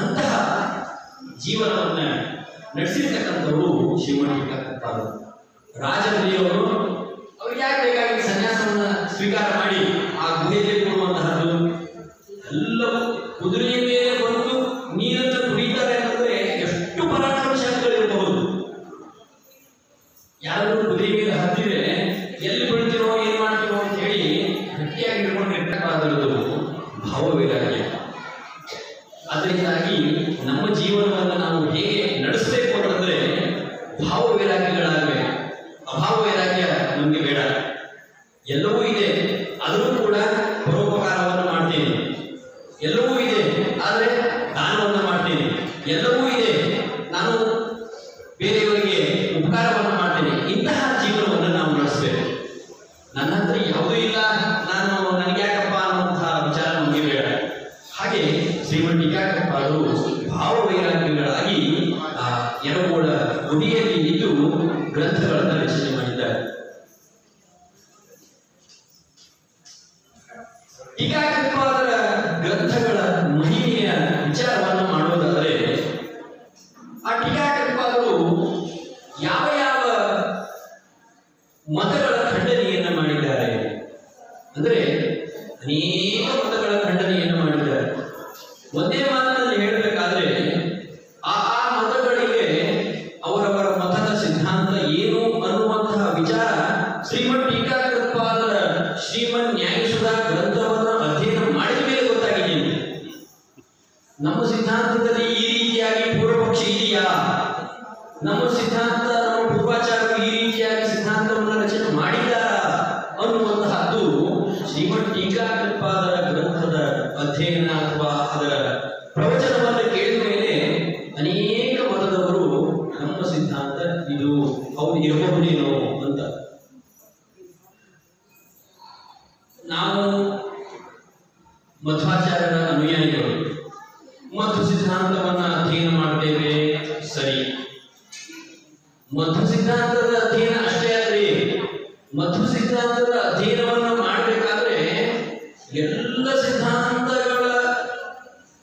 ಅಂತಹ ಜೀವನವನ್ನು ನಡೆಸಿರ್ತಕ್ಕಂಥವರು ಶ್ರೀಮಠ ಟೀಕಾಕೃತ್ಪಾದರು. ರಾಜಮನೆಯವರು ಅವ್ರಿಗೆ ಯಾಕೆ ಬೇಕಾಗಿ ಸನ್ಯಾಸವನ್ನು ಸ್ವೀಕಾರ ಮಾಡಿ ಆ ಗುಹೆಯಲ್ಲಿ ಕೊಡುವಂತಹದ್ದು, ಎಲ್ಲವೂ ಕುದುರೆಯ ಮೇಲೆ ಬಂದು ನೀರನ್ನು ಕುಡಿತಾರೆ ಅಂತಂದ್ರೆ ಎಷ್ಟು ಪರಾಕ್ರಮಶಾಲಿಗಳಿರಬಹುದು. ಯಾರು ಕುದುರೆ ಮೇಲೆ ಹತ್ತಿದ್ರೆ ಎಲ್ಲಿ ಬಿಡ್ತೀರೋ ಏನ್ ಮಾಡ್ತೀರೋ ಅಂತ ಹೇಳಿ ಗಟ್ಟಿಯಾಗಿ ಹಿಡ್ಕೊಂಡಿರ್ತಕ್ಕಂಥದ್ದು ಭಾವ ವೈರಾಗ್ಯ. ಅದರಿಂದಾಗಿ ನಮ್ಮ ಜೀವನವನ್ನು ನಾವು ಹೇಗೆ ನಡೆಸಬೇಕು ಅಂತಂದ್ರೆ ಭಾವ ವೈರಾಗ್ಯಗಳಾಗಬೇಕು. ಅಭಾವ ವೈರಾಗ್ಯ ನಮಗೆ ಬೇಡ. ಎಲ್ಲವೂ ಇದೆ, ಆದರೂ ಕೂಡ ಪರೋಪಕಾರವನ್ನು ಮಾಡ್ತೀನಿ, ಎಲ್ಲವೂ ಇದೆ ಆದರೆ ದಾನವನ್ನು ಮಾಡ್ತೀನಿ, ಎಲ್ಲವೂ ಇದೆ ನಾನು ಬೇರೆಯವರಿಗೆ ಉಪಕಾರವನ್ನು ಮಾಡ್ತೀನಿ. ಇಂತಹ ಜೀವನವನ್ನು ನಾವು ನಡೆಸಬೇಕು. ನನ್ನ ಹತ್ರ ಯಾವುದೂ ಇಲ್ಲ, ನನಗೆ ಯಾಕಪ್ಪ ಅನ್ನುವಂತಹ ವಿಚಾರ ನಮಗೆ ಬೇಡ. ಹಾಗೆ ಶ್ರೀಮಠ ಟೀಕಾಕೃತ್ಪಾದರು ಭಾವ ವೈರಾಗ್ಯಗಳಾಗಿ ಆ ಯರಗೋಳ ಗುಡಿಯಲ್ಲಿ ಇದ್ದು ಗ್ರಂಥಗಳನ್ನು ರಚನೆ ಮಾಡಿದ್ದಾರೆ. ಟೀಕಾಕೃತ್ಪಾದರ ಗ್ರಂಥಗಳ ಮಹಿಮೆಯ ವಿಚಾರವನ್ನು ಮಾಡುವುದಾದರೆ, ಆ ಟೀಕಾಕೃತ್ಪಾದರು ಯಾವ ಯಾವ ಮತಗಳ ಖಂಡನೆಯನ್ನು ಮಾಡಿದ್ದಾರೆ ಅಂದರೆ ಅನೇಕ ಮತಗಳ ಖಂಡನೆಯನ್ನು ಮಾಡಿದ್ದಾರೆ. ಒಂದೇ ಮಾತಿನಲ್ಲಿ ಹೇಳಬೇಕಾದ್ರೆ ಆ ಮತಗಳಿಗೆ ಅವರವರ ಮತದ ಸಿದ್ಧಾಂತ ಏನು ಅನ್ನುವಂತಹ ವಿಚಾರ ಶ್ರೀಮಠ ಟೀಕಾಕೃತ್ಪಾದರ ಶ್ರೀಮನ್ ನ್ಯಾಯಸುಧಾ ಗ್ರಂಥವನ್ನು ಅಧ್ಯಯನ ಮಾಡಿದ ಮೇಲೆ ಗೊತ್ತಾಗಿದೆ. ನಮ್ಮ ಸಿದ್ಧಾಂತದಲ್ಲಿ ಈ ರೀತಿಯಾಗಿ ಪೂರ್ವಪಕ್ಷಿ ಇದೆಯಾ, ನಮ್ಮ ಸಿದ್ಧಾಂತ, ನಮ್ಮ ಪೂರ್ವಾಚಾರರು ಈ ರೀತಿಯಾಗಿ ಸಿದ್ಧಾಂತವನ್ನು ರಚನೆ ಮಾಡಿದ್ದಾರಾ ಅನ್ನುವಂತಹದ್ದು ಶ್ರೀಮಠ ಟೀಕಾಕೃತ್ಪಾದರ ಗ್ರಂಥದ ಅಧ್ಯಯನ ಅಥವಾ ಅದರ ಪ್ರವಚನವನ್ನು ಕೇಳಿದ ಮೇಲೆ ಅನೇಕ ಮತದವರು ನಮ್ಮ ಸಿದ್ಧಾಂತ ಇದು ಹೌದು ಇರಬಹುದೇನೋ ಅಂತ. ನಾವು ಮಧ್ವಾಚಾರ್ಯರ ಅನುಯಾಯಿಗಳು ಮಧ್ವ ಸಿದ್ಧಾಂತವನ್ನು ಅಧ್ಯಯನ ಮಾಡ್ತೇವೆ, ಸರಿ. ಮಧ್ವ ಸಿದ್ಧಾಂತದ ಅಧ್ಯಯನ ಅಷ್ಟೇ ಅಲ್ಲದೆ ಮಧ್ವ ಸಿದ್ಧಾಂತದ ಅಧ್ಯಯನವನ್ನು ಮಾಡಬೇಕಾದ್ರೆ ಎಲ್ಲ ಸಿದ್ಧಾಂತಗಳ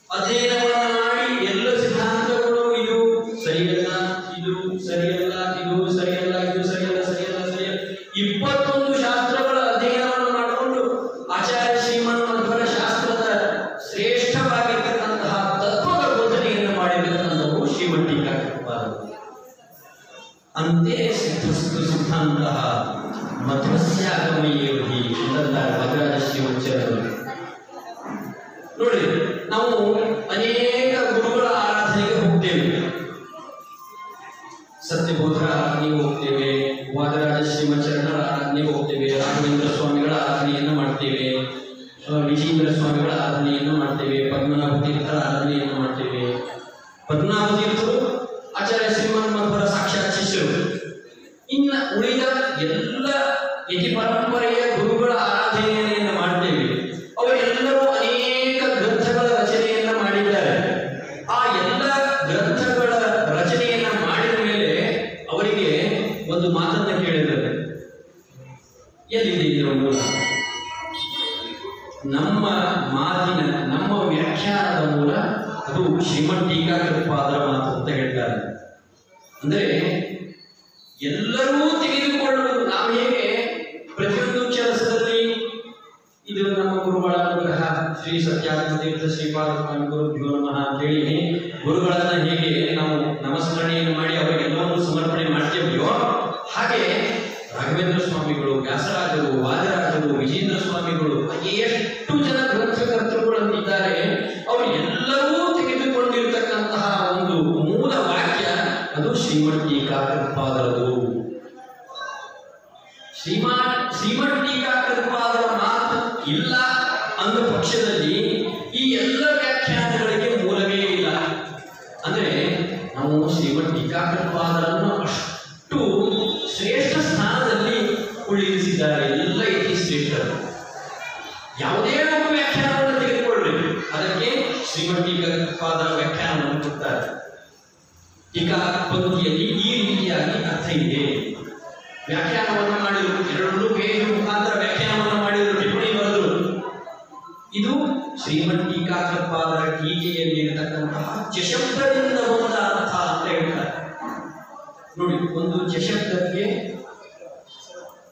ಅಧ್ಯಯನವನ್ನು ಮಾಡಿ ಎಲ್ಲ ಸಿದ್ಧಾಂತಗಳು ಇದು ಸರಿಯಲ್ಲ, ಇದು ಸರಿಯಲ್ಲ, ಇದು ಸರಿಯಲ್ಲ, ಇದು ಸರಿಯಲ್ಲ, ಸರಿಯಲ್ಲ, ಸರಿಯಲ್ಲ 21 ಶಾಸ್ತ್ರಗಳ ಅಧ್ಯಯನವನ್ನು ಮಾಡಿಕೊಂಡು ಆಚಾರ್ಯ ಶ್ರೀಮನ್ ಮಧ್ವರ ಶಾಸ್ತ್ರದ ಶ್ರೇಷ್ಠವಾಗಿರ್ತಕ್ಕಂತಹ ತತ್ವದ ಬೋಧನೆಯನ್ನು ಮಾಡಿರ್ತಕ್ಕಂಥವು ಶ್ರೀಮಠ ಟೀಕಾಕೃತ್ಪಾದರು. ಅಂತೆ ಸಿದ್ಧಸ್ತು ಸಿದ್ಧಾಂತ ಮಧ್ವಸ್ಯಾಗಮಯೇಹಿ ಅಂತಾರೆ ಭದ್ರಾಜ ಶ್ರೀವಚ್ಚರರು. ನೋಡಿ, ನಾವು ಅನೇಕ ಗುರುಗಳ ಆರಾಧನೆಗೆ ಹೋಗ್ತೇವೆ. ಸತ್ಯಬೋಧರ ಆರಾಧನೆಗೆ ಹೋಗ್ತೇವೆ, ವಾದರಾಜ ಶ್ರೀಮಚ್ಚರಣರ ಆರಾಧನೆಗೆ ಹೋಗ್ತೇವೆ, ರಾಘವೇಂದ್ರ ಸ್ವಾಮಿಗಳ ಆರಾಧನೆಯನ್ನು ಮಾಡ್ತೇವೆ, ವಿಜೇಂದ್ರ ಸ್ವಾಮಿಗಳ ಆರಾಧನೆಯನ್ನು ಮಾಡ್ತೇವೆ, ಪದ್ಮನಾಭ ತೀರ್ಥರ ಆರಾಧನೆಯನ್ನು ಮಾಡ್ತೇವೆ. ಪದ್ಮನಾಭ ತೀರ್ಥರು ಆಚಾರ್ಯ ಶ್ರೀಮನ್ ಮಧ್ವರ ಸಾಕ್ಷಾತ್ ಶಿಷ್ಯರು. ಇನ್ನು ಉಳಿದ ಎಲ್ಲ ಯತಿ ಪರಂಪರೆಯ ಗುರುಗಳ ಆರಾಧನೆಯನ್ನು ಮಾಡ್ತೇವೆ. ಅವರೆಲ್ಲರೂ ಅನೇಕ ಗ್ರಂಥಗಳ ರಚನೆಯನ್ನ ಮಾಡಿದ್ದಾರೆ. ಆ ಎಲ್ಲ ಗ್ರಂಥಗಳ ರಚನೆಯನ್ನ ಮಾಡಿದ ಮೇಲೆ ಅವರಿಗೆ ಒಂದು ಮಾತನ್ನ ಕೇಳಿದ್ದಾರೆ, ಎಲ್ಲಿದೆ ಇದರ ಮೂಲ? ನಮ್ಮ ಮಾತಿನ, ನಮ್ಮ ವ್ಯಾಖ್ಯಾನದ ಮೂಲ ಅದು ಶ್ರೀಮಠ ಟೀಕಾಕೃತ್ಪಾದರ ಮಾತು ಅಂತ ಹೇಳ್ತಾರೆ. ಅಂದ್ರೆ ಎಲ್ಲರೂ ತೆಗೆದುಕೊಳ್ಳುವುದು, ನಾವು ಹೇಗೆ ಪ್ರತಿಯೊಂದು ಕೆಲಸದಲ್ಲಿ ಇದು ನಮ್ಮ ಗುರುಗಳ ಅನುಗ್ರಹ, ಶ್ರೀ ಸತ್ಯಾನಂದ ತೀರ್ಥ ಶ್ರೀಪಾದ ಸ್ವಾಮಿ ಗುರುಭ್ಯೋ ನಮಃ ಅಂತ ಹೇಳಿ ಗುರುಗಳನ್ನ ಹೇಗೆ ನಾವು ನಮಸ್ಮರಣೆಯನ್ನು ಮಾಡಿ ಅವರಿಗೆಲ್ಲವನ್ನೂ ಸಮರ್ಪಣೆ ಮಾಡ್ತೇವೆಯೋ, ಹಾಗೆ ರಾಘವೇಂದ್ರ ಸ್ವಾಮಿಗಳು, ವ್ಯಾಸರಾಜರು, ವಾದರಾಜರು, ವಿಜೇಂದ್ರ ಸ್ವಾಮಿಗಳು, ಎಷ್ಟು ಜನ ಗ್ರಂಥಕರ್ತೃಗಳಂತಿದ್ದಾರೆ, ಅವರು ಎಲ್ಲವೂ ತೆಗೆದುಕೊಂಡಿರ್ತಕ್ಕಂತಹ ಒಂದು ಮೂಲ ವಾಕ್ಯ ಅದು ಶ್ರೀಮಠ ಟೀಕಾಕೃತ್ಪಾದರದು. ಶ್ರೀಮಠ ಇಲ್ಲ ಅಂದ ಪಕ್ಷದಲ್ಲಿ ಈ ಎಲ್ಲ ವ್ಯಾಖ್ಯಾನಗಳಿಗೆ ಮೂಲವೇ ಇಲ್ಲ. ಅಂದ್ರೆ ನಾವು ಶ್ರೀಮದ್ ಟೀಕಾಕೃತ್ಪಾದರನ್ನು ಅಷ್ಟು ಶ್ರೇಷ್ಠ ಸ್ಥಾನದಲ್ಲಿ ಉಳಿಸಿದ್ದಾರೆ. ಎಲ್ಲ ಇತಿ ಶ್ರೇಷ್ಠರು. ಯಾವುದೇ ಒಂದು ವ್ಯಾಖ್ಯಾನವನ್ನು ತೆಗೆದುಕೊಳ್ಳಿ, ಅದಕ್ಕೆ ಶ್ರೀಮದ್ ಟೀಕಾಕೃತ್ಪಾದರ ವ್ಯಾಖ್ಯಾನವನ್ನು ಕೊಡ್ತಾರೆ. ಟೀಕಾ ಪಂಕ್ತಿಯಲ್ಲಿ ಈ ರೀತಿಯಾಗಿ ಅರ್ಥ ಇದೆ. ವ್ಯಾಖ್ಯಾನವನ್ನು ಮಾಡಿದರು, 2 ಪೇಜ್ ಮುಖಾಂತರ ವ್ಯಾಖ್ಯಾನವನ್ನು ಮಾಡಿದರು, ಟಿಪ್ಪಣಿ ಬರೆದರು. ಇದು ಶ್ರೀಮದ್ ಟೀಕಾಕೃತ್ಪಾದರ ಟೀಕೆಯಲ್ಲಿರತಕ್ಕಂತಹ ಚಶಬ್ದದಿಂದ ಬಂದ ಅರ್ಥ ಅಂತ ಹೇಳ್ತಾರೆ. ನೋಡಿ, ಒಂದು ಚಶಬ್ದಕ್ಕೆ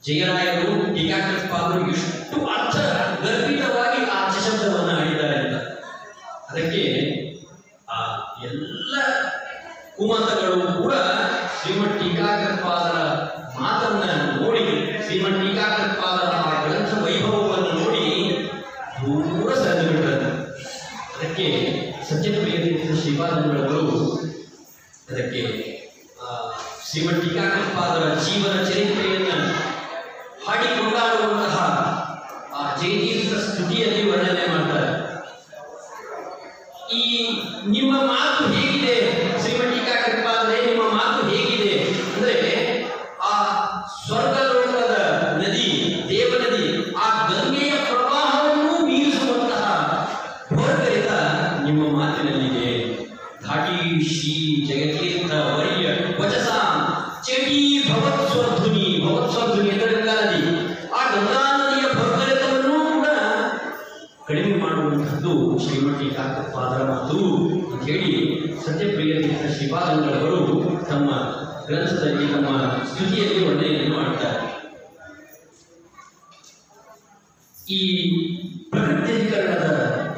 ಜಯರಾಯರು ಟೀಕಾಕೃತ್ಪಾದರು ಎಷ್ಟು ಅರ್ಥ ಗರ್ಭಿತವಾಗಿ ಆ ಚಶಬ್ದವನ್ನು ಆಡಿದ್ದಾರೆ ಅಂತ. ಅದಕ್ಕೆ ಆ ಎಲ್ಲ ಕುಮತಗಳು ಕೂಡ ಶ್ರೀಮದ್ ಟೀಕಾಕೃತ್ಪಾದರ ಮಾತನ್ನ ನೋಡಿ, ಶ್ರೀಮದ್ ಟೀಕಾಕೃತ್ಪಾದರ ಆ ಗ್ರಂಥ ವೈಭವವನ್ನು ನೋಡಿ ದೂರ ಸರಿದು ಬಿಟ್ಟರು. ಅದಕ್ಕೆ ಸತ್ಯಪ್ರಿಯ ಶ್ರೀಪಾದಂಗಳವರು ಅದಕ್ಕೆ ಶ್ರೀಮದ್ ಟೀಕಾಕೃತ್ಪಾದರ ಜೀವನ ಚರಿತ್ರೆಯನ್ನ ಹಾಡಿ ಕೊಂಡಾಡುವಂತಹ ಆ ಜಯತೀರ್ಥ ಸ್ತುತಿಯಲ್ಲಿ ವರ್ಣನೆ ಮಾಡ್ತಾರೆ. ಈ ನಿಮ್ಮ ಮಾತು ಹೇಗಿದೆ ಶ್ರೀಮದ್ ಟೀಕಾಕೃತ್ಪಾದರೇ, ನಿಮ್ಮ ಮಾತು ಹೇಗಿದೆ ಅಂದ್ರೆ ಆ ಸ್ವರ್ಗಲೋಕದ ನದಿ, ದೇವನದಿ, ಆ ಗಂಗೆಯ ಪ್ರವಾಹವನ್ನು ಮೀರಿಸುವಂತಹ ಭೋರ್ಗರಿತ ನಿಮ್ಮ ಮಾತಿನಲ್ಲಿದೆ. ಘಾಟಿ ಶ್ರೀ ಜಗತೀರ್ಥ ವರ್ಯ ವಚಸ ಚಟಿ ಭವತ್ಸ್ವರ್ಧುನಿ. ಭವತ್ಸ್ವರ್ಧುನಿ ಅಂದರೆ ಗಂಗಾ ನದಿ. ಆ ಗಂಗಾ ನದಿಯ ಭೋರ್ಗರಿತವನ್ನು ಕೂಡ ಕಡಿಮೆ ಮಾಡುವಂಥದ್ದು ಶ್ರೀಮದ್ ಟೀಕಾಕೃತ್ಪಾದರ ಮಾತು ಅಂತ ಹೇಳಿ ಸತ್ಯಪ್ರಿಯ ತೀರ್ಥ ಶ್ರೀಪಾದಂಗಳವರು ತಮ್ಮ ಗ್ರಂಥದಲ್ಲಿ, ತಮ್ಮ ಸ್ತುತಿಯಲ್ಲಿ ವರ್ಣನೆಯನ್ನು ಮಾಡ್ತಾರೆ. ಈ ಪ್ರಕೃತ್ಯಧಿಕರಣದ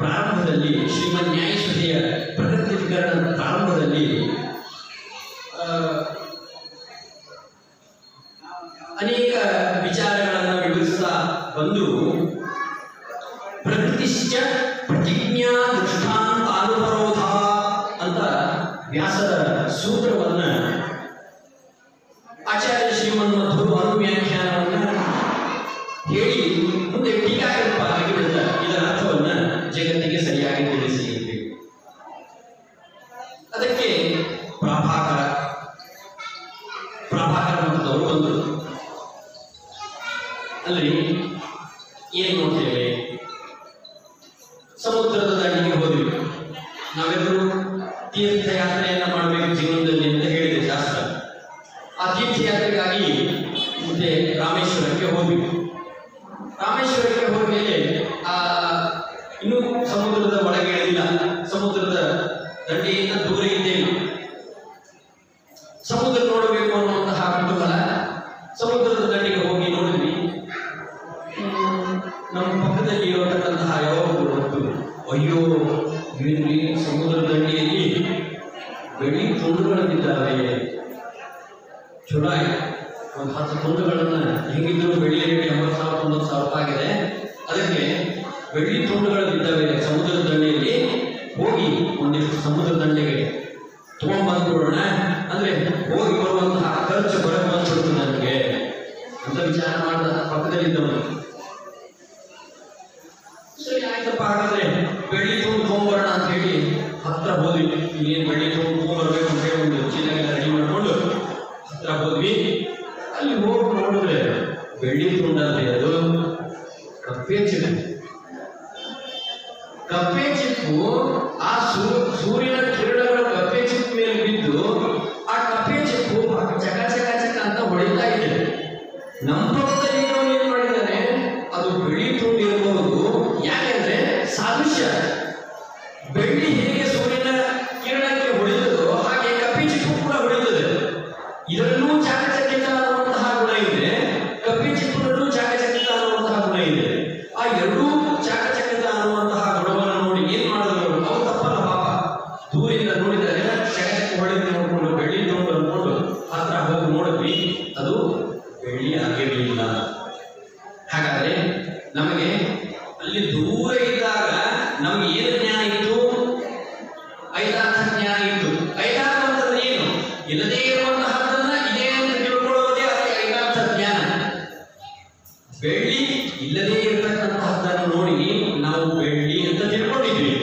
ಪ್ರಾರಂಭದಲ್ಲಿ, ಶ್ರೀಮದ್ ನ್ಯಾಯಸುಧೆಯ ಪ್ರಕೃತ್ಯಧಿಕರಣದ ಪ್ರಾರಂಭದಲ್ಲಿ ಅನೇಕ ವಿಚಾರಗಳನ್ನು ವಿವರಿಸ್ತಾ ಬಂದು ಪ್ರಕೃತಿಶ್ಚ ಪ್ರತಿಜ್ಞಾ ದೃಷ್ಟಾಂತಾನುಪರೋಧ ಅಂತ ವ್ಯಾಸರ ಸೂತ್ರವನ್ನ ಆಚಾರ್ಯ ಶ್ರೀಮನ್ಮಧ್ವರು ಅನುವ್ಯಾಖ್ಯಾನವನ್ನ ಹೇಳಿ ಮುಂದೆ ಟೀಕಾಕೃತ್ಪಾದರಿಗೆ ಬಿಡ್ತಾರೆ. ಇದರ ಅರ್ಥವನ್ನ ಜಗತ್ತಿಗೆ ಸರಿಯಾಗಿ ತಿಳಿಸಿ. ಅದಕ್ಕೆ ಪ್ರಭಾಕರ ಮತದವರು ಬಂದರು. ಅಲ್ಲಿ ಏನು ನೋಡ್ತೇವೆ, ಸಮುದ್ರದ ದಂಡಿಗೆ ಹೋದ್ವಿ. ನಾವೆಲ್ಲರೂ ತೀರ್ಥಯಾತ್ರೆಯನ್ನ ಮಾಡಬೇಕು ಜೀವನದಲ್ಲಿ ಅಂತ ಹೇಳಿದೆ ಶಾಸ್ತ್ರ. ಆ ತೀರ್ಥಯಾತ್ರೆಗಾಗಿ ಮತ್ತೆ ರಾಮೇಶ್ವರಕ್ಕೆ ಹೋದ್ವಿ. ರಾಮೇಶ್ವರಕ್ಕೆ ಹೋದ್ಮೇಲೆ ಇನ್ನೂ ಸಮುದ್ರದ ಒಳಗೆ ಇಳಿದಿಲ್ಲ, ಸಮುದ್ರದ ದಂಡೆಯಿಂದ ದೂರ ಇದ್ದೇವೆ. ಸಮುದ್ರ ನೋಡಬೇಕು ಅನ್ನುವಂತಹ ಕುತೂಹಲ. ಸಮುದ್ರದ ದಂಡಿಗೆ ಹೋಗಿ ನೋಡಿದ್ವಿ. ನಮ್ಮ ಪಕ್ಕದಲ್ಲಿ ಇರತಕ್ಕಂತಹ ಯಾವಾಗಲೂ ಅಯ್ಯೋ, ಇಲ್ಲಿ ಸಮುದ್ರ ದಂಡೆಯಲ್ಲಿ ಬೆಳ್ಳಿ ತುಂಡುಗಳು ಬಿದ್ದಾವೆ. ಚಲೋ ಆಯ್ತು, ಒಂದು 10 ತುಂಡುಗಳನ್ನ ಹೆಂಗಿದ್ರು ಬೆಳ್ಳಿ ರೇಟ್ 80,000 90,000 ರೂಪಾಯಿ ಆಗಿದೆ. ಅದಕ್ಕೆ ಬೆಳ್ಳಿ ತುಂಡುಗಳು ಬಿದ್ದಾವೆ ಸಮುದ್ರದ ದಂಡೆಯಲ್ಲಿ, ಹೋಗಿ ಒಂದಿಷ್ಟು ಸಮುದ್ರ ದಂಡೆಗೆ ತಗೊಂಡ್ಬಂದ್ಬಿಡೋಣ ಅಂದ್ರೆ ಹೋಗಿ ಬರುವಂತಹ ಖರ್ಚು ಹೊರಗೆ ಬಂದ್ಬಿಡ್ತು ನನಗೆ ಅಂತ ವಿಚಾರ ಮಾಡಿದ ಪಕ್ಕದಲ್ಲಿದ್ದವನು. ಸರಿ ಆಯ್ತಪ್ಪ, ಹಾಗಾದ್ರೆ ಬೆಳ್ಳಿ ತುಂಡು ತಗೊಂಡ್ಬರೋಣ ಅಂತ ಹೇಳಿ ಹತ್ರ ಹೋದ್ವಿ. ಇನ್ನೇನು ಬೆಳ್ಳಿ ತುಂಡು ತಗೊಂಡ್ಬರ್ಬೇಕು ಅಂತ ಹೇಳಿ ಒಂದು ಚೀಲಗೆಲ್ಲ ರೆಡಿ ಮಾಡ್ಕೊಂಡು ಹತ್ರ ಹೋದ್ವಿ. ಅಲ್ಲಿ ಹೋಗಿ ನೋಡಿದ್ರೆ ಬೆಳ್ಳಿ ತುಂಡಲ್ಲಿ ಅದು ಕಪ್ಪೆ ಚಿಪ್ಪು. ಕಪ್ಪೆ ಚಿಪ್ಪು ಆ ಸೂರ್ಯನ ಕಿರಣಗಳು ಕಪ್ಪೆ ಚಿಪ್ಪು ಮೇಲೆ ಬಿದ್ದು ಆ ಕಪ್ಪೆ ಚಿಪ್ಪು ಚಕ ಚಕ ಚಕ ಅಂತ ಹೊಡಿತಾ ಇದೆ. ನಮ್ಮ ಪಕ್ಕದಲ್ಲಿ ಏನ್ ಮಾಡಿದ್ದಾರೆ, ಅದು ಬೆಳ್ಳಿ ತುಂಡು ಇರಬಹುದು. ಯಾಕೆಂದ್ರೆ ಸಾದೃಶ್ಯ, ಬೆಳ್ಳಿ ಹೇಗೆ ಸೂರ್ಯನ ಕಿರಣಕ್ಕೆ ಹೊಡೆದದೋ ಹಾಗೆ ಕಪ್ಪೆ ಚಿಪ್ಪು ಕೂಡ ಹೊಡೆಯುತ್ತದೆ. ಇದರಲ್ಲೂ ಚಾಕಚಕ್ಯತ ಅನ್ನುವಂತಹ ಗುಣ ಇದೆ, ಕಪ್ಪೆ ಚಿಪ್ಪಿನಲ್ಲೂ ಚಾಕಚಕ್ಯತ ಅನ್ನುವಂತಹ ಗುಣ ಇದೆ. ಆ ಎರಡೂ ಚಾಕಚಕ್ಯತ ಅನ್ನುವಂತಹ ಗುಣವನ್ನು ನೋಡಿ ಏನ್ ಮಾಡಿದ್ರು, ಅವು ತಪ್ಪಲ್ಲ ಪಾಪ. ದೂರಿಂದ ನೋಡಿದರೆ ಚಕಚಕ್ಯ ಹೊಡೆದು ನೋಡ್ಕೊಂಡು ಬೆಳ್ಳಿ ತುಂಡು ಅನ್ಕೊಂಡು ಹತ್ರ ಹೋಗಿ ನೋಡಿದ್ವಿ, ಅದು ಬೆಳ್ಳಿ ಆಗಿರಲಿಲ್ಲ. ಹಾಗಾದ್ರೆ ನಮಗೆ ಅಲ್ಲಿ ದೂರ ಇದ್ದಾಗ ನಮ್ಗೆ ಏನು ಜ್ಞಾನ ಇತ್ತು? ಐದಾರ್ಥ ಜ್ಞಾನ ಇತ್ತು. ಐದಾರ್ಥ ಅಂತಂದ್ರೆ ಏನು? ಇಲ್ಲದೇ ಇರುವಂತಹದನ್ನ ಇದೆ ಅಂತ ತಿಳ್ಕೊಳ್ಳೋದೇ ಅದಕ್ಕೆ ಐದಾರ್ಥ ಜ್ಞಾನ. ಬೆಳ್ಳಿ ಇಲ್ಲದೇ ಇರತಕ್ಕಂತಹದ್ದನ್ನು ನೋಡಿ ನಾವು ಬೆಳ್ಳಿ ಅಂತ ತಿಳ್ಕೊಂಡಿದ್ವಿ.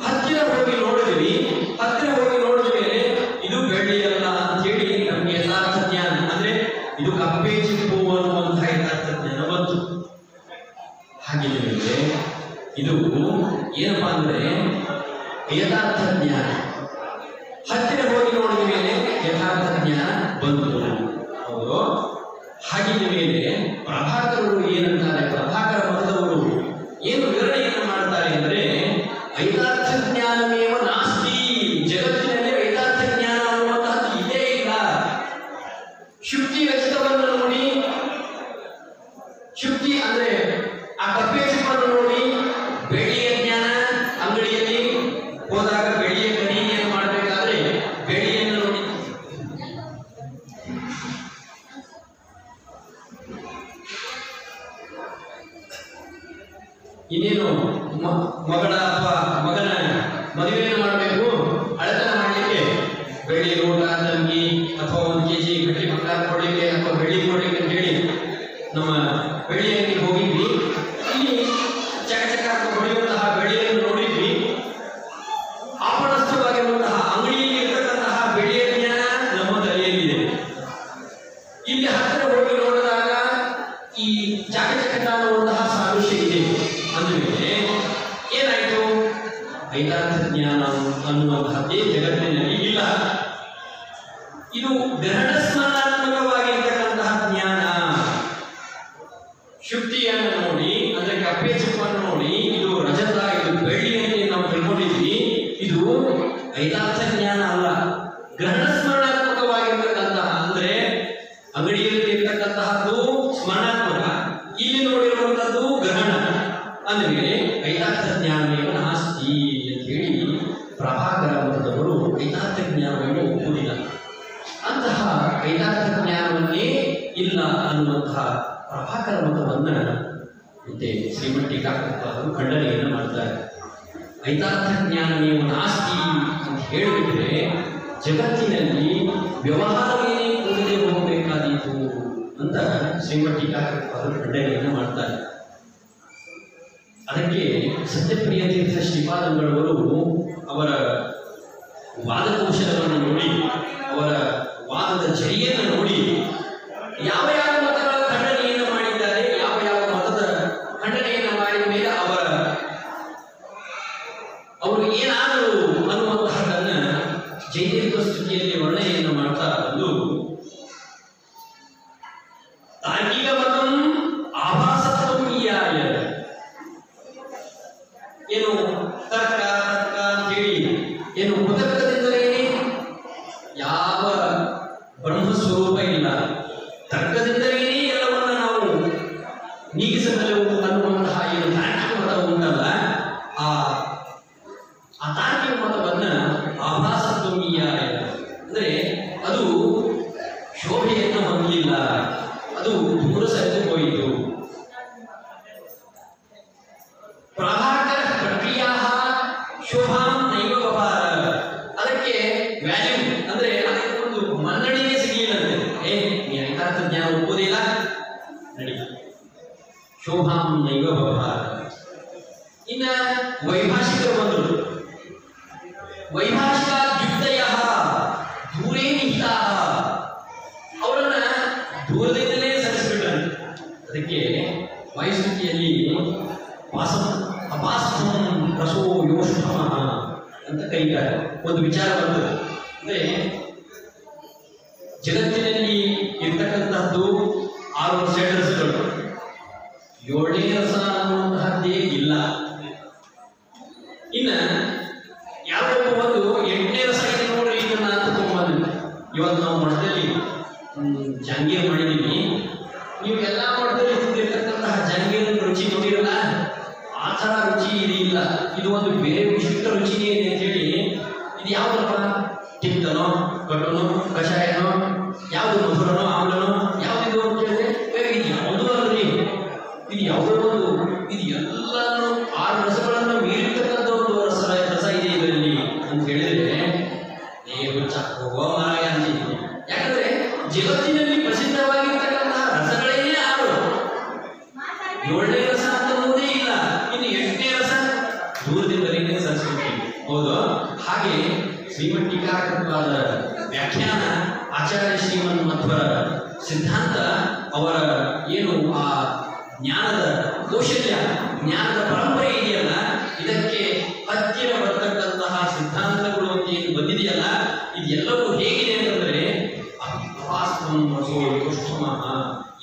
ಹತ್ತಿರ ಹೋಗಿ ನೋಡಿದ್ವಿ. ಹತ್ತಿರ ಹೋಗಿ ನೋಡಿದ ಮೇಲೆ ಇದು ಬೆಳ್ಳಿ ಅಲ್ಲ ಅಂತ ಹೇಳಿ ನಮ್ಗೆ ಯಥಾರ್ಥ ಜ್ಞಾನ ಅಂದ್ರೆ ಇದು ಕಪ್ಪೆ ಚಿಪ್ಪು ಅನ್ನುವಂತಹ ಯಥಾರ್ಥ ಜ್ಞಾನ ಬಂತು. ಹಾಗಿದ್ರೆ ಇದು ಏನಪ್ಪಾ ಅಂದ್ರೆ ಯಥಾರ್ಥ ಜ್ಞಾನ. ಹತ್ತಿರ ಹೋಗಿ ನೋಡಿದ ಮೇಲೆ ಯಥಾರ್ಥ ಜ್ಞಾನ ಬಂತು. ಹೌದು. ಹಾಗಿದ್ದ ಮೇಲೆ ಪ್ರಭಾಕರರು ಏನಂತಾರೆ, ಪ್ರಭಾಕರ ಮತದವರು ಏನು ವಿವರಣೆಯನ್ನು ಮಾಡ್ತಾರೆ ಅಂದ್ರೆ ಐದಾರ್ಥ ಜ್ಞಾನಮೇವ ನಾಸ್ತಿ, ಜಗತ್ತಿನಲ್ಲಿ ಐದಾರ್ಥ ಜ್ಞಾನ ಅನ್ನುವಂತಹದ್ದು ಇದೇ ಇಲ್ಲ. ಶುಕ್ತಿ ರಚಿತವನ್ನು ನೋಡಿ, ಶುಕ್ತಿ ಅಂದ್ರೆ ಆ ಕಪ್ಪೆ ಚಿಪ್ಪನ್ನು ನೋಡಿ, ಬೆಳ್ಳಿಯ ಜ್ಞಾನ ಅಂಗಡಿಯಲ್ಲಿ ಹೋದಾಗ ಬೆಳ್ಳಿಯ ಖರೀದಿಯನ್ನು ಮಾಡಬೇಕಾದ್ರೆ ಬೆಳ್ಳಿಯನ್ನು ನೋಡಿ ಇನ್ನೇನು ಮಗಳ ಅಥವಾ ಮಗನ ಮದುವೆಯನ್ನು ಮಾಡಬೇಕು, ಅಳತನ ಮಾಡಲಿಕ್ಕೆ ಬೆಳ್ಳಿ ಲೋಟ ತಂಗಿ ಅಥವಾ 1 kg ಗಟ್ಟಿ ಬಂಗಾರ ಕೊಡಲಿಕ್ಕೆ ಅಥವಾ ಬೆಳ್ಳಿ ಕೊಡಲಿಕ್ಕೆ ಅಂತ ಹೇಳಿ ನಮ್ಮ ಬೆಳ್ಳಿ ಅಂಗಡಿಗೆ ಹೋಗಿದ್ವಿ. ಇಲ್ಲಿ ಚಕಚಕ ಹೊಡೆಯುವಂತಹ ಬೆಳ್ಳಿಯನ್ನು ನೋಡಿದ್ವಿ. ಆಪಣಸ್ಥವಾಗಿರುವಂತಹ ಅಂಗಡಿಯಲ್ಲಿ ಇರತಕ್ಕಂತಹ ಬೆಳ್ಳಿಯ ಜ್ಞಾನ ನಮ್ಮ ತಲೆಯಲ್ಲಿದೆ. ಇಲ್ಲಿ ಹತ್ತಿರ ಹೋಗಿ ನೋಡಿದಾಗ ಈ ಚಕಚಕ ಅನ್ನುವಂತಹ ಸಾದೃಶ್ಯ ಇದೆ. ಅಂದಮೇಲೆ ಏನಾಯ್ತು, ಐದಾರ್ಥ ಜ್ಞಾನ ಅನ್ನುವಂತಹದ್ದೇ ಜಗತ್ತಿನಲ್ಲಿ ಇಲ್ಲ. ಇದು ಗ್ರಹಣ ಸ್ಮರಣಾತ್ಮಕವಾಗಿರ್ತಕ್ಕಂತಹ ಜ್ಞಾನ. ಶುಕ್ತಿಯನ್ನು ನೋಡಿ ಅಂದ್ರೆ ಕಪ್ಪೆ ಚಿಪ್ಪನ್ನು ನೋಡಿ ಇದು ರಜತ, ಇದು ಬೆಳ್ಳಿ ಅಂತ ನಾವು ತಿಳ್ಕೊಂಡಿದ್ವಿ. ಇದು ಐದಾರ್ಥ ಜ್ಞಾನ ಅಲ್ಲ, ಗ್ರಹಣ ಸ್ಮರಣಾತ್ಮಕವಾಗಿರ್ತಕ್ಕಂತಹ ಅಂದ್ರೆ ಅಂಗಡಿಯಲ್ಲಿ ಇರ್ತಕ್ಕಂತಹದ್ದು ಸ್ಮರಣಾತ್ಮಕ, ಇಲ್ಲಿ ನೋಡಿರುವಂತದ್ದು ಗ್ರಹಣ. ಅಂದ್ರೆ ಐದಾರ್ಥ ಜ್ಞಾನವೇವ ನಾಸ್ತಿ ಅಂತ ಹೇಳಿ ಪ್ರಭಾಕರ ಮತದವರು ಐದಾರ್ಥ ಜ್ಞಾನವನ್ನು ಒಪ್ಪುವುದಿಲ್ಲ. ಅಂತಹ ಐದಾರ್ಥ ಜ್ಞಾನವನ್ನೇ ಇಲ್ಲ ಅನ್ನುವಂತಹ ಪ್ರಭಾಕರ ಮತವನ್ನ ಮತ್ತೆ ಶ್ರೀಮಠ್ ಟೀಕಾಕೃತರು ಖಂಡನೆಯನ್ನು ಮಾಡ್ತಾರೆ. ಐದಾರ್ಥ ಜ್ಞಾನವೇವ ನಾಸ್ತಿ ಅಂತ ಹೇಳಿಬಿಟ್ರೆ ಜಗತ್ತಿನಲ್ಲಿ ವ್ಯವಹಾರವೇ ಕೂಡಲೇ ಹೋಗಬೇಕಾದೀತು ಅಂತ ಶ್ರೀಮಠ್ ಟೀಕಾಕೃತರು ಖಂಡನೆಯನ್ನು ಮಾಡ್ತಾರೆ. ಅದಕ್ಕೆ ಸತ್ಯಪ್ರಿಯ ತೀರ್ಥ ಶ್ರೀಪಾದಂಗಳವರು ಅವರ ವಾದಕೌಶಲವನ್ನು ನೋಡಿ, ಅವರ ವಾದದ ಜರಿಯನ್ನು ನೋಡಿ ಯಾವ ಯಾವ ಮತಗಳ ಖಂಡನೆಯನ್ನು ಮಾಡಿದ್ದಾರೆ, ಯಾವ ಯಾವ ಮತದ ಖಂಡನೆಯನ್ನು ಮಾಡಿದ ಮೇಲೆ ಅವರು ಏನಾದರು ಅನ್ನುವಂತಹದನ್ನ ಜೈನಿಕ ಸ್ತುತಿಯಲ್ಲಿ ವರ್ಣನೆಯನ್ನು ಮಾಡ್ತಾ ಬಂದು ತಾರ್ಕಿಕ ಮತಂ ಆಭಾಸತ್ವೀಯಾಯ, ಏನು ತರ್ಕ ತರ್ಕ ಅಂತೇಳಿ ಏನು ಕುತರ್ಕದಿಂದಲೇ ಯಾವ ಬ್ರಹ್ಮ ಸ್ವರೂಪ ಇಲ್ಲ, ತರ್ಕದಿಂದಲೇ ಎಲ್ಲವನ್ನ ನಾವು ನೀಗಿಸಬಲ್ಲೆವು ಅನ್ನುವಂತಹ ಏನು ತಾರ್ಕಿಕ ಮತ ಉಂಟಲ್ಲ, ಆ ತಾರ್ಕಿಕ ಮತವನ್ನ ಆಭಾಸತ್ವೀಯ ಅಂದ್ರೆ ಅದು ಶೋಭೆಯನ್ನು ಹೊಂದಲಿಲ್ಲ, ಅದು ದೂರ ಸರಿದು ಹೋಯಿತು. ಪ್ರಭಾಕರ ಪ್ರಕ್ರಿಯಾ ಶೋಭಾಂ ನೈವ ಬಭಾರ, ಅದಕ್ಕೆ ವ್ಯಾಲ್ಯೂ ಅಂದ್ರೆ ಅದಕ್ಕೆ ಒಂದು ಮನ್ನಣೆಯೇ ಸಿಗಲಿಲ್ಲಂತೆ. ನೀ ಐದಾರ್ಥ ಜ್ಞಾನ ಒಪ್ಪುವುದಿಲ್ಲ, ನಡಿ, ಶೋಭಾಂ ನೈವ ಬಭಾರ. ಇನ್ನ ವೈಭಾಷಿಕರು ಬಂದರು. ವೈಭಾಷಿಕ ಯುಕ್ತಯ ದೂರೇ ನಿಹಿತ, ಅವರನ್ನ ದೂರದಿಂದಲೇ ಸರಿಸಿಬಿಟ್ರಂತೆ. ಅದಕ್ಕೆ ವಾಯುಸ್ತುತಿಯಲ್ಲಿ ಅಪಾಸ್ತಂ ರಸೋ ಯೋಷಃ ಅಂತ ಕರೀತಾರೆ. ಒಂದು ವಿಚಾರ ಬರ್ತದೆ ಅಂದ್ರೆ ಜಗತ್ತಿನಲ್ಲಿ ಇರ್ತಕ್ಕಂತಹದ್ದು 6 ರಸಗಳು, 7ನೇ ರಸ ಅನ್ನುವಂತಹದ್ದೇ ಇಲ್ಲ. ಇನ್ನ ಯಾವೊಬ್ಬ ಒಂದು 8ನೇ ರಸ ಇದೆ ನೋಡ್ರಿ, ಇದನ್ನ ಅಂತ ತಗೊಂಡ್ಬಂದಿಲ್ಲ. ಇವತ್ತು ನಾವು ಮಠದಲ್ಲಿ ಜಂಗೀರ್ ಮಾಡಿದೀವಿ. ನೀವು ಎಲ್ಲಾ ಮಠದಲ್ಲಿ ಇರ್ತಕ್ಕಂತಹ ಜಂಗೀರಿನ ರುಚಿ ನೋಡಿರಲ್ಲ, ಆ ಥರ ರುಚಿ ಇದು ಇಲ್ಲ. ಇದು ಒಂದು ಬೇರೆ ವಿಶಿಷ್ಟ ರುಚಿನೇ ಇದೆ ಅಂತ ಹೇಳಿ. ಇದು ಯಾವ್ದಪ್ಪ, ಟಿಕ್ತನೋ ಕಟ್ಟನೋ ಕಷಾಯನೋ, ಯಾವುದು ಮಧುರನೋ ಆಮ್ಲನೋ ಯಾವ್ದಿದು ಅಂತ ಹೇಳಿದ್ರೆ ಇದು ಯಾವುದೂ ಅಲ್ರಿ, ಇದು ಯಾವುದೋ ಒಂದು, ಇದು ಎಲ್ಲಾನು 6 ರಸಗಳನ್ನು ಮೀರಿರ್ತಕ್ಕಂಥ ಒಂದು ರಸ ಇದೆ ಇದರಲ್ಲಿ ಅಂತ ಹೇಳಿದ್ರೆ ಹೋಗೋ ಮಾರಾಯ ಅಂತಿದ್ವಿ. ಯಾಕಂದ್ರೆ ಜಗತ್ತಿನಲ್ಲಿ ಪ್ರಸಿದ್ಧವಾಗಿರ್ತಕ್ಕಂತಹ ರಸಗಳೇ 6. ಏಳನೇ ರಸ ಅನ್ನೋದೇ ಇಲ್ಲ, ಇನ್ನು 8ನೇ ರಸ ದೂರದಿಂದಲೇ ಸಂಸ್ಕೃತಿ. ಹೌದು. ಹಾಗೆ ಶ್ರೀಮಠ್ ಟೀಕಾಕೃತವಾದ ವ್ಯಾಖ್ಯಾನ ಆಚಾರ್ಯ ಶ್ರೀಮನ್ ಮಧ್ವರ ಸಿದ್ಧಾಂತ ಅವರ ಏನು ಆ ಜ್ಞಾನದ ಕೌಶಲ್ಯ, ಜ್ಞಾನದ ಪರಂಪರೆ ಇದೆಯಲ್ಲ, ಇದಕ್ಕೆ ಹತ್ತಿರ ಬರ್ತಕ್ಕಂತಹ ಸಿದ್ಧಾಂತಗಳು ಅಂತ ಏನು ಬಂದಿದೆಯಲ್ಲ, ಇದೆಲ್ಲವೂ ಹೇಗಿದೆ ಅಂತಂದ್ರೆ ಅಪಾಸ್ತಮ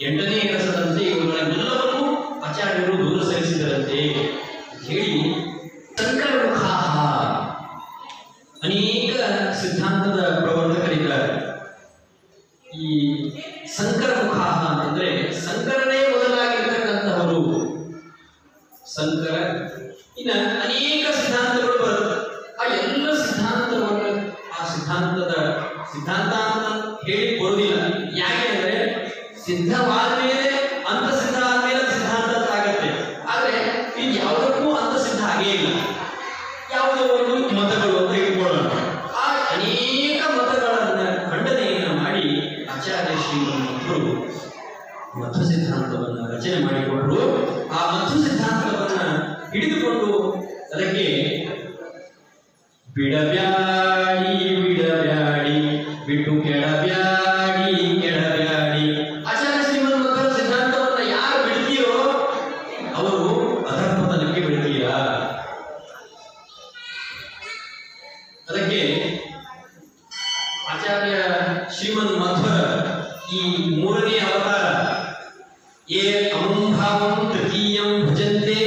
8ನೇ ರಸದಂತೆ ಇವುಗಳನ್ನೆಲ್ಲವನ್ನೂ ಆಚಾರ್ಯರು ದೂರ ಸರಿಸಿದರಂತೆ ಹೇಳಿ ಸಂಕರಮುಖ ಅನೇಕ ಸಿದ್ಧಾಂತದ ಪ್ರವರ್ತಕರಿದ್ದಾರೆ. ಈ ಸಂಕರಮುಖ ಅಂತಂದ್ರೆ ಸಂಕರನೇ ಮೊದಲಾಗಿರ್ತಕ್ಕಂಥವರು. ಸಂಕರ ಇನ್ನ ಅನೇಕ ಸಿದ್ಧಾಂತಗಳು ಬರುತ್ತೆ. ಆ ಎಲ್ಲ ಸಿದ್ಧಾಂತವನ್ನು ಸಿದ್ಧಾಂತ ಅಂತ ಹೇಳಿ ಬರುವುದಿಲ್ಲ. ಯಾಕೆ ಅಂದ್ರೆ ಸಿದ್ಧವಾದ ಮೇಲೆ ಅಂತ ಸಿದ್ಧ ಆದ್ಮೇಲೆ ಸಿದ್ಧಾಂತ ಆಗತ್ತೆ. ಆದ್ರೆ ಇದು ಯಾವುದಕ್ಕೂ ಅಂತ ಸಿದ್ಧ ಆಗೇ ಇಲ್ಲ. ಯಾವುದೋ ಒಂದು ಮತಗಳು ಅಂತ ಇಟ್ಕೊಳ್ಳೋಣ. ಆ ಅನೇಕ ಮತಗಳನ್ನ ಖಂಡನೆಯನ್ನು ಮಾಡಿ ಆಚಾರ್ಯ ಶ್ರೀಮಂತರು ಮಧ್ವ ಸಿದ್ಧಾಂತವನ್ನು ರಚನೆ ಮಾಡಿಕೊಂಡ್ರು. ಆ ಮಧ್ವ ಸಿದ್ಧಾಂತವನ್ನ ಹಿಡಿದುಕೊಂಡು ಅದಕ್ಕೆ ಬಿಡಬ್ಯಾಡಿ ಬಿಡಬ್ಯಾಡಿ ಬಿಟ್ಟು ಕೆಡಬ್ಯಾಡಿ ಕೆಡಬ್ಯಾಡಿ. ಆಚಾರ್ಯ ಶ್ರೀಮನ್ ಮಧ್ವರ ಸಿದ್ಧಾಂತವನ್ನ ಯಾರು ಬಿಡ್ತೀರೋ ಅವರು ಅಧರ್ಮತನಕ್ಕೆ ಬಿಡ್ತೀರಾ. ಅದಕ್ಕೆ ಆಚಾರ್ಯ ಶ್ರೀಮನ್ ಮಧ್ವರ ಈ 3ನೇ ಅವತಾರ ಏ ಅಮಂಭಾವಂ ತೃತೀಯಂ ಭಜಂತೆ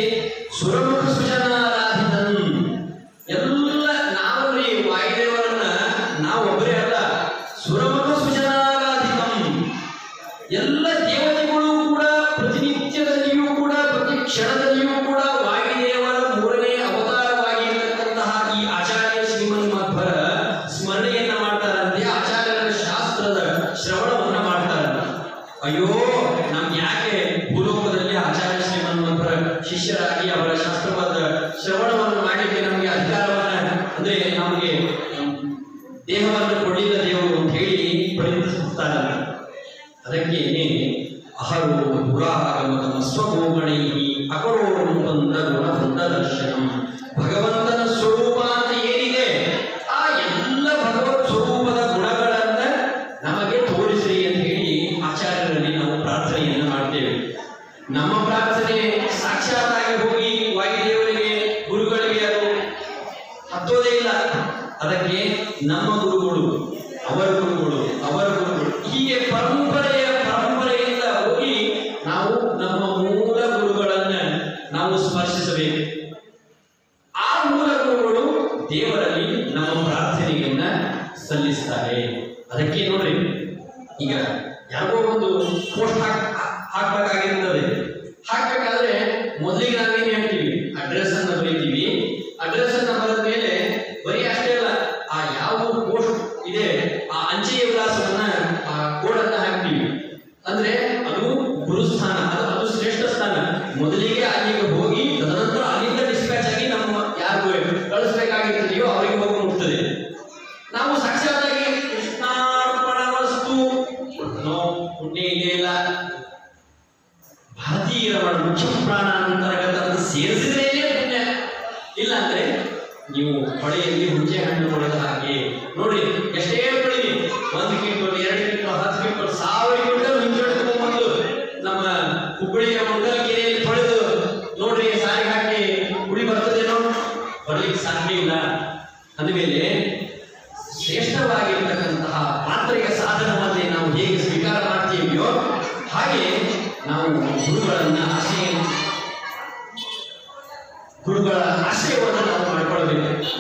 ಸುರಮುಖ ಸುಜನಾರಾಧಿತಂ. ಎಲ್ಲ ನಾವಲ್ಲಿ ವಾಯುದೇವರನ್ನ ನಾವೊಬ್ಬರೇ ಅಲ್ಲ, ಸುರಮುಖ ಸುಜನಾರಾಧಿತಂ. ಎಲ್ಲ ದೇವತೆಗಳು ಕೂಡ ಪ್ರತಿನಿತ್ಯದಲ್ಲಿಯೂ ಕೂಡ ಪ್ರತಿ ಕ್ಷಣದಲ್ಲಿಯೂ ಕೂಡ ವಾಯುದೇವರ 3ನೇ ಅವತಾರವಾಗಿರತಕ್ಕಂತಹ ಈ ಆಚಾರ್ಯ ಶ್ರೀಮನ್ ಮಧ್ವರ ಸ್ಮರಣೆಯನ್ನ ಮಾಡ್ತಾರಂತೆ. ಆಚಾರ್ಯರ ಶಾಸ್ತ್ರದ ಶ್ರವಣವನ್ನ ಮಾಡ್ತಾರಂತೆ. ಅಯ್ಯೋ, ನಮ್ಗೆ ಯಾಕೆ ಭೂಲೋಕದಲ್ಲಿ ಆಚಾರ್ಯ ಶ್ರೀಮನ್ ಮಧ್ವರ ಶಿಷ್ಯರಾಗಿ ಅವರ ಶಾಸ್ತ್ರವಾದ ಶ್ರವಣವನ್ನು ಮಾಡಲಿಕ್ಕೆ ನಮಗೆ ಅಧಿಕಾರವನ್ನ, ಅಂದ್ರೆ ನಮಗೆ ದೇಹವನ್ನು ಕೊಡಲಿಲ್ಲ ದೇವರು ಅಂತ ಹೇಳಿ ಪರಿಣಿಸ್ತಾರೆ. ಅದಕ್ಕೆ ಅಹರೋ ಪುರಾಗಮನ ಸ್ವಗೋಗಣೈ ಅಕರೋ ಬಂದ ಗುಣಬಂಧ ದರ್ಶನಂ. ಭಗವಂತನ ಸ್ವರೂಪ ಅಂತ ಏನಿದೆ ಆ ಎಲ್ಲ ಭಗವತ್ ಸ್ವರೂಪದ ಗುಣಗಳನ್ನ ನಮಗೆ ತೋರಿಸ್ರಿ ಅಂತ ಹೇಳಿ ಆಚಾರ್ಯರಲ್ಲಿ ನಾವು ಪ್ರಾರ್ಥನೆಯನ್ನು ಮಾಡ್ತೇವೆ. ನಮ್ಮ ಪ್ರಾರ್ಥನೆ ಸಾಕ್ಷಾತ್ತಾಗಿ ಹೋಗಿ ವಾಯುದೇವರಿಗೆ ಗುರುಗಳಿಗೆ ಅದು ಹತ್ತೋದೇ ಇಲ್ಲ. ಅದಕ್ಕೆ ನಮ್ಮ ಗುರುಗಳು, ಅವರ ಗುರುಗಳು, ಅವರ ಗುರುಗಳು, ಹೀಗೆ ಪರಂಪರೆಯಿಂದ ಹೋಗಿ ನಾವು ನಮ್ಮ ಮೂಲ ಗುರುಗಳನ್ನ ನಾವು ಸ್ಪರ್ಶಿಸಬೇಕು. ಆ ಮೂಲ ಗುರುಗಳು ದೇವರಲ್ಲಿ ನಮ್ಮ ಪ್ರಾರ್ಥನೆಯನ್ನ ಸಲ್ಲಿಸ್ತಾರೆ. ಅದಕ್ಕೆ ನೋಡ್ರಿ, ಈಗ ಯಾರೋ ಒಂದು ಪೋಸ್ಟ್ ಹಾಕ್ಬೇಕಾಗಿರ್ತದೆ. ಹಾಕ್ಬೇಕಾದ್ರೆ ಮೊದಲಿಗೆ ನಾವೇನ್ ಹೇಳ್ತೀವಿ, ಅಡ್ರೆಸ್ ಅನ್ನ ಬರೀತೀವಿ. ಅಡ್ರೆಸ್ ಅನ್ನ ಬರೆದ ಮೇಲೆ ಬರೀ ಅಷ್ಟೇ ಅಲ್ಲ, ಆ ಯಾವ ಪೋಸ್ಟ್ ಇದೆ ಆ ಅಂಚೆಯ ವಿಳಾಸವನ್ನ ಆ ಕೋಡನ್ನ ಹಾಕ್ತೀವಿ. ಅಂದ್ರೆ ಅದು ಗುರುಸ್ಥಾನ, ಅದು ಶ್ರೇಷ್ಠ ಸ್ಥಾನ. ಮೊದಲಿಗೆ ಅಲ್ಲಿಗೆ ಹೋಗಿ ತದನಂತರ ಅಲ್ಲಿಂದ ಡಿಸ್ಪ್ಯಾಚ್ ಆಗಿ ನಮ್ಮ ಯಾರು ಕಳಿಸ್ಬೇಕಾಗಿರ್ತೀಯೋ ಅವರಿಗೆ ಹೋಗಿ ಮುಟ್ತದೆ. ನಾವು ಸಾಕ್ಷಾತ್ತಾಗಿ ಕೃಷ್ಣಾರ್ಪಣವಸ್ತು ಪುಣ್ಯ ಇದೆಯಲ್ಲ, ಭಾರತೀಯರ ಮುಖ್ಯ ಪ್ರಾಣ ಅಂತರ್ಗತ ಸೇರಿಸಿದ್ರೇನೆ ಪುಣ್ಯ. ಇಲ್ಲ ಅಂದ್ರೆ ನೀವು ಹೊಳೆಯಲ್ಲಿ ಹುಂಚೆ ಹಣ್ಣು ಕೊಡೋದು ಹಾಗೆ ನೋಡಿ. ಎಷ್ಟೇ ಬೆಳಿಲಿ, 1 ಕ್ವಿಂಟಲ್ 2 ಕ್ವಿಂಟಲ್ 10 ಕ್ವಿಂಟಲ್ 1000 ಕ್ವಿಂಟಲ್ ಹುಂಚೆ ತಗೊಂಡ್ಬಂದು ನಮ್ಮ ಹುಬ್ಬಳ್ಳಿಯ ಮಂಗಲಕೆರೆಯಲ್ಲಿ ತೊಳೆದು ನೋಡ್ರಿ ಸಾರಿಗೆ ಹಾಕಿ ಹುಳಿ ಬರ್ತದೇನೋ, ಬರ್ಲಿಕ್ಕೆ ಸಾಧ್ಯ ಇಲ್ಲ. ಅಂದಮೇಲೆ ಶ್ರೇಷ್ಠವಾಗಿರ್ತಕ್ಕಂತಹ ಪಾತ್ರೆಯ ಸಾಧನವನ್ನೇ ನಾವು ಹೇಗೆ ಸ್ವೀಕಾರ ಮಾಡ್ತೀವಿಯೋ ಹಾಗೆ ನಾವು ಗುರುಗಳ ಆಶ್ರಯವನ್ನು ನಾವು ಮಾಡಿಕೊಳ್ಳಬೇಕು.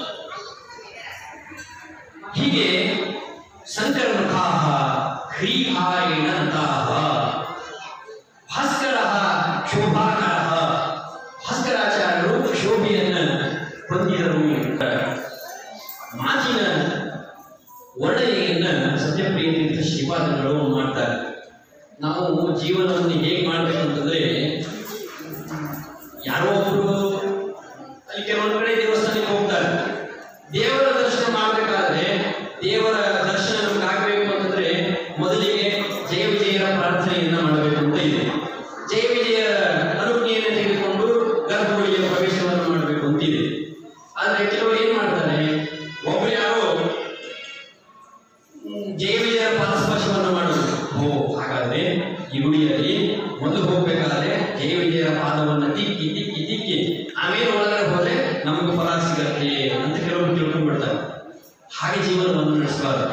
ಹೀಗೆ ಸಂಕರಮುಖಾಃ ಶ್ರೀಹಾರೇಣ ನತಾಃ ಭಾಸ್ಕರಃ ಶೋಭಾಕರಃ. ಭಾಸ್ಕರಾಚಾರ್ಯರು ಶೋಭೆಯನ್ನು ಹೊಂದಿದರು. ಮಾತಿನ ವರ್ಣನೆಯನ್ನು ಸತ್ಯಪ್ರಿಯ ತೀರ್ಥ ಶ್ರೀಪಾದಗಳು ಮಾಡ್ತಾರೆ. ನಾವು ಜೀವನವನ್ನು ಹೇಗೆ ಮಾಡಬೇಕು ಅಂತಂದ್ರೆ, ಯಾರೋ ಒಬ್ರು ಅಲ್ಲಿ ಕೆಲವೊಂದು ಕಡೆ ದೇವಸ್ಥಾನಕ್ಕೆ ಹೋಗ್ತಾರೆ. ದೇವರ ದರ್ಶನ ಮಾಡಬೇಕಾದ್ರೆ, ದೇವರ ದರ್ಶನ ನಮ್ಗೆ ಆಗಬೇಕು ಅಂತಂದ್ರೆ ಮೊದಲಿಗೆ ಜಯ ವಿಜಯರ ಪ್ರಾರ್ಥನೆಯನ್ನ ಮಾಡಬೇಕು ಅಂತ ಇದೆ. ಜಯ ವಿಜಯರ ಅನುಜ್ಞೆ ಸ್ನಾನವನ್ನು ತಿಕ್ಕಿ ತಿಕ್ಕಿ ತಿಕ್ಕಿ ಆಮೇಲೆ ಒಳಗಡೆ ಹೋದ್ರೆ ನಮಗೆ ಫಲ ಸಿಗತ್ತೆ ಅಂತ ಕೆಲವರು ತಿಳ್ಕೊಂಡ್ಬಿಡ್ತಾರೆ. ಹಾಗೆ ಜೀವನವನ್ನು ನಡೆಸಬಾರದು.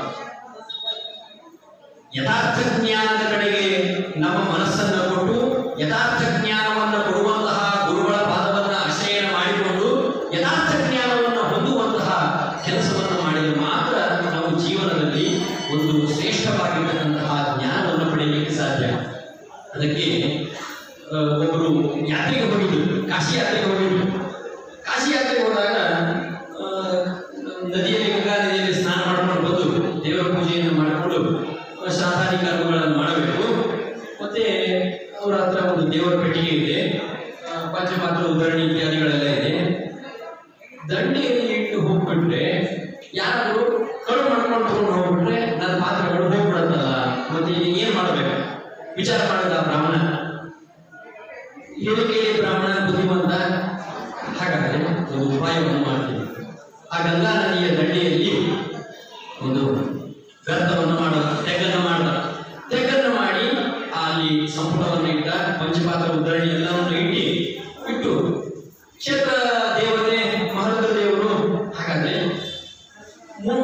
ಯಥಾರ್ಥ ಜ್ಞಾನದ ಕಡೆಗೆ ನಮ್ಮ ಮನಸ್ಸನ್ನು ಕೊಟ್ಟು ಯಥಾರ್ಥ ಜ್ಞಾನವನ್ನು ಕೊಡುವಂತಹ ಗುರುಗಳ ಪಾದವನ್ನು ಆಶ್ರಯ ಮಾಡಿಕೊಂಡು ಯಥಾರ್ಥ ಜ್ಞಾನವನ್ನು ಹೊಂದುವಂತಹ ಕೆಲಸವನ್ನು ಮಾಡಿದರೆ ಮಾತ್ರ ನಾವು ಜೀವನದಲ್ಲಿ ಒಂದು ಶ್ರೇಷ್ಠವಾಗಿರ್ತಕ್ಕಂತಹ ಜ್ಞಾನವನ್ನು ಪಡೆಯಲಿಕ್ಕೆ ಸಾಧ್ಯ. ಅದಕ್ಕೆ ಒಬ್ಬರು ಯಾತ್ರೆಗೆ ಹೋಗಿದ್ರು, ಕಾಶಿ ಯಾತ್ರೆಗೆ ಹೋಗಿದ್ರು. ಕಾಶಿ ಯಾತ್ರೆಗೆ ಹೋದಾಗ ನದಿಯಲ್ಲಿ, ಗಂಗಾ ನದಿಯಲ್ಲಿ ಸ್ನಾನ ಮಾಡಿಕೊಂಡು ಬಂದು ದೇವರ ಪೂಜೆಯನ್ನು ಮಾಡಿಕೊಂಡು ಶ್ರಾದ್ದಾದಿ ಕರ್ಮಗಳನ್ನು ಮಾಡಬೇಕು. ಮತ್ತೆ ಅವರ ಹತ್ರ ಒಂದು ದೇವರ ಪೆಟ್ಟಿಗೆ ಇದೆ, ಪಂಚಪಾತ್ರ ಉದ್ಧರಣಿ ಇತ್ಯಾದಿಗಳೆಲ್ಲ ಇದೆ. ದಂಡೆಯಲ್ಲಿ ಇಟ್ಟು ಹೋಗ್ಬಿಟ್ರೆ ಯಾರು ಕಳು ಮಾಡ್ಕೊಂಡು ತಗೊಂಡು ಹೋಗ್ಬಿಟ್ರೆ ನನ್ನ ಪಾತ್ರಗಳು ಹೋಗ್ಬಿಡತ್ತಲ್ಲ, ಮತ್ತೆ ಈಗ ಏನ್ ಮಾಡಬೇಕು ವಿಚಾರ ಮಾಡಿದ ಬ್ರಾಹ್ಮಣ. ಹೇಳಿಕೆಯಲ್ಲಿ ಬ್ರಾಹ್ಮಣ ಬುದ್ಧಿವಂತ. ಹಾಗಾದ್ರೆ ಒಂದು ಉಪಾಯವನ್ನು ಮಾಡ್ತೀವಿ. ಆ ಗಂಗಾ ನದಿಯ ದಂಡೆಯಲ್ಲಿ ಒಂದು ಗರ್ಭವನ್ನು ಮಾಡೋದು, ತೆಗ್ಗನ್ನು ಮಾಡ್ತಾರೆ. ತೆಗ್ಗನ್ನು ಮಾಡಿ ಅಲ್ಲಿ ಸಂಪುಟವನ್ನು ಇಟ್ಟ, ಪಂಚಪಾತ್ರ ಉದ್ಧರಣಿ ಎಲ್ಲವನ್ನು ಇಟ್ಟು ಕ್ಷೇತ್ರ ದೇವತೆ ಮಹತ್ವ ದೇವರು. ಹಾಗಾದ್ರೆ